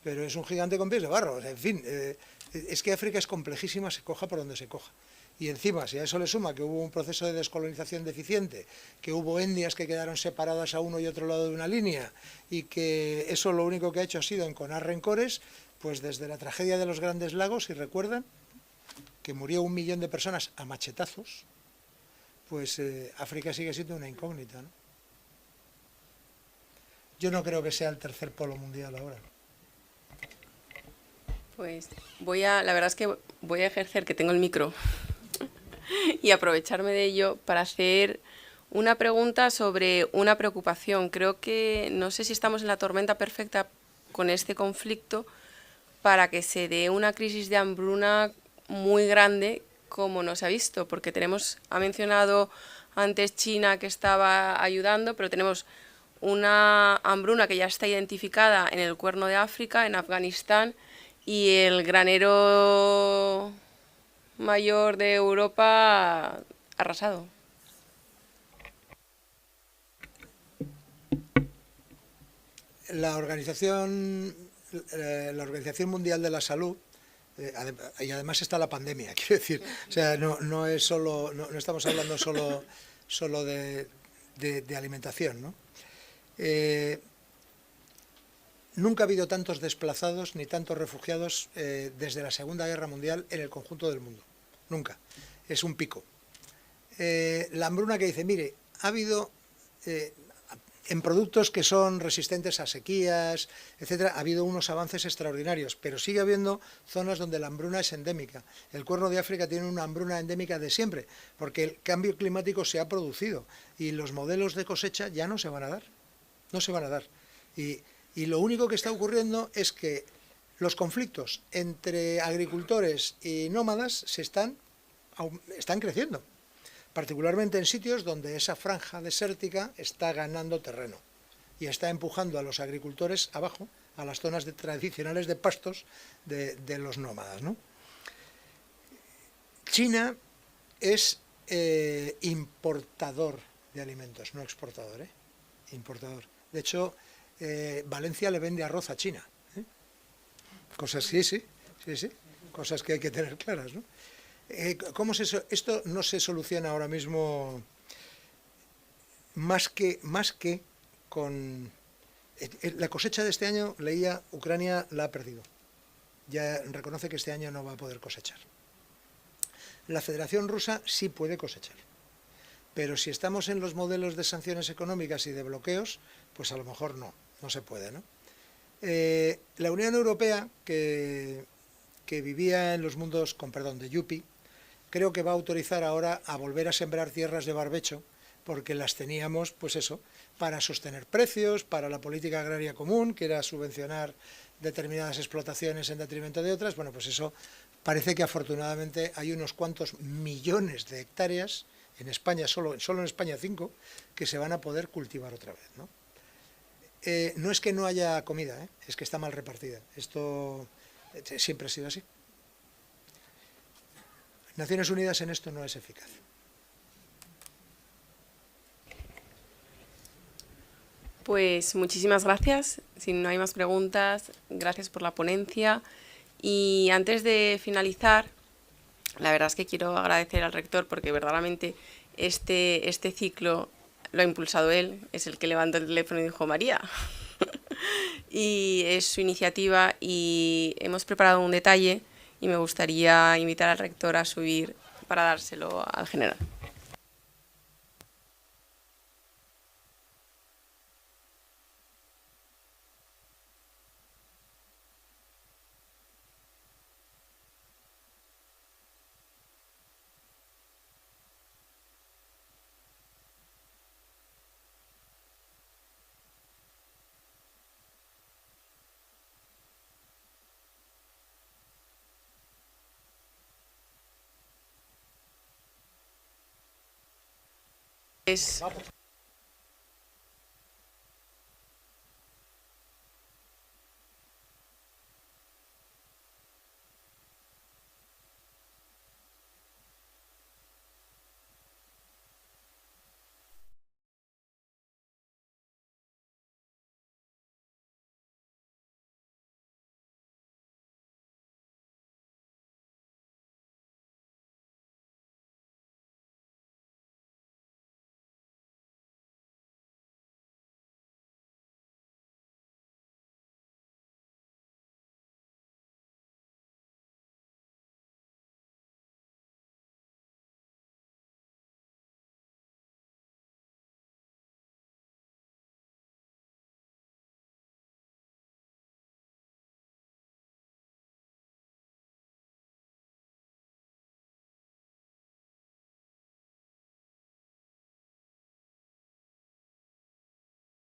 pero es un gigante con pies de barro. En fin, es que África es complejísima, se coja por donde se coja. Y encima, si a eso le suma que hubo un proceso de descolonización deficiente, que hubo etnias que quedaron separadas a uno y otro lado de una línea, y que eso lo único que ha hecho ha sido enconar rencores, pues desde la tragedia de los Grandes Lagos, si recuerdan, que murió 1 millón de personas a machetazos, pues África sigue siendo una incógnita, ¿no? Yo no creo que sea el tercer polo mundial ahora. Pues la verdad es que voy a ejercer que tengo el micro y aprovecharme de ello para hacer una pregunta sobre una preocupación. Creo que, no sé si estamos en la tormenta perfecta con este conflicto para que se dé una crisis de hambruna muy grande como no se ha visto, porque ha mencionado antes China que estaba ayudando, pero tenemos una hambruna que ya está identificada en el Cuerno de África, en Afganistán, y el granero mayor de Europa arrasado. La Organización Mundial de la Salud, y además está la pandemia, quiero decir, o sea, no estamos hablando solo de alimentación, ¿no? Nunca ha habido tantos desplazados ni tantos refugiados desde la Segunda Guerra Mundial en el conjunto del mundo. Nunca. Es un pico. la hambruna que dice, mire, ha habido... en productos que son resistentes a sequías, etcétera, ha habido unos avances extraordinarios, pero sigue habiendo zonas donde la hambruna es endémica. El Cuerno de África tiene una hambruna endémica de siempre, porque el cambio climático se ha producido y los modelos de cosecha ya no se van a dar. No se van a dar. Y lo único que está ocurriendo es que los conflictos entre agricultores y nómadas están creciendo, particularmente en sitios donde esa franja desértica está ganando terreno y está empujando a los agricultores abajo, a las zonas tradicionales de pastos de los nómadas, ¿no? China es importador de alimentos, no exportador, importador. De hecho, Valencia le vende arroz a China. Cosas, sí, cosas que hay que tener claras, ¿no? Esto no se soluciona ahora mismo más que con... La cosecha de este año, leía, Ucrania la ha perdido. Ya reconoce que este año no va a poder cosechar. La Federación Rusa sí puede cosechar. Pero si estamos en los modelos de sanciones económicas y de bloqueos, pues a lo mejor no se puede, ¿no? La Unión Europea, que vivía en los mundos, de Yuppie, creo que va a autorizar ahora a volver a sembrar tierras de barbecho, porque las teníamos, pues eso, para sostener precios, para la política agraria común, que era subvencionar determinadas explotaciones en detrimento de otras. Bueno, pues eso parece que afortunadamente hay unos cuantos millones de hectáreas, en España, solo en España 5, que se van a poder cultivar otra vez, ¿no? No es que no haya comida, es que está mal repartida. Esto siempre ha sido así. Naciones Unidas en esto no es eficaz. Pues muchísimas gracias. Si no hay más preguntas, gracias por la ponencia. Y antes de finalizar, la verdad es que quiero agradecer al rector porque verdaderamente este ciclo lo ha impulsado él, es el que levantó el teléfono y dijo María. Y es su iniciativa y hemos preparado un detalle y me gustaría invitar al rector a subir para dárselo al general.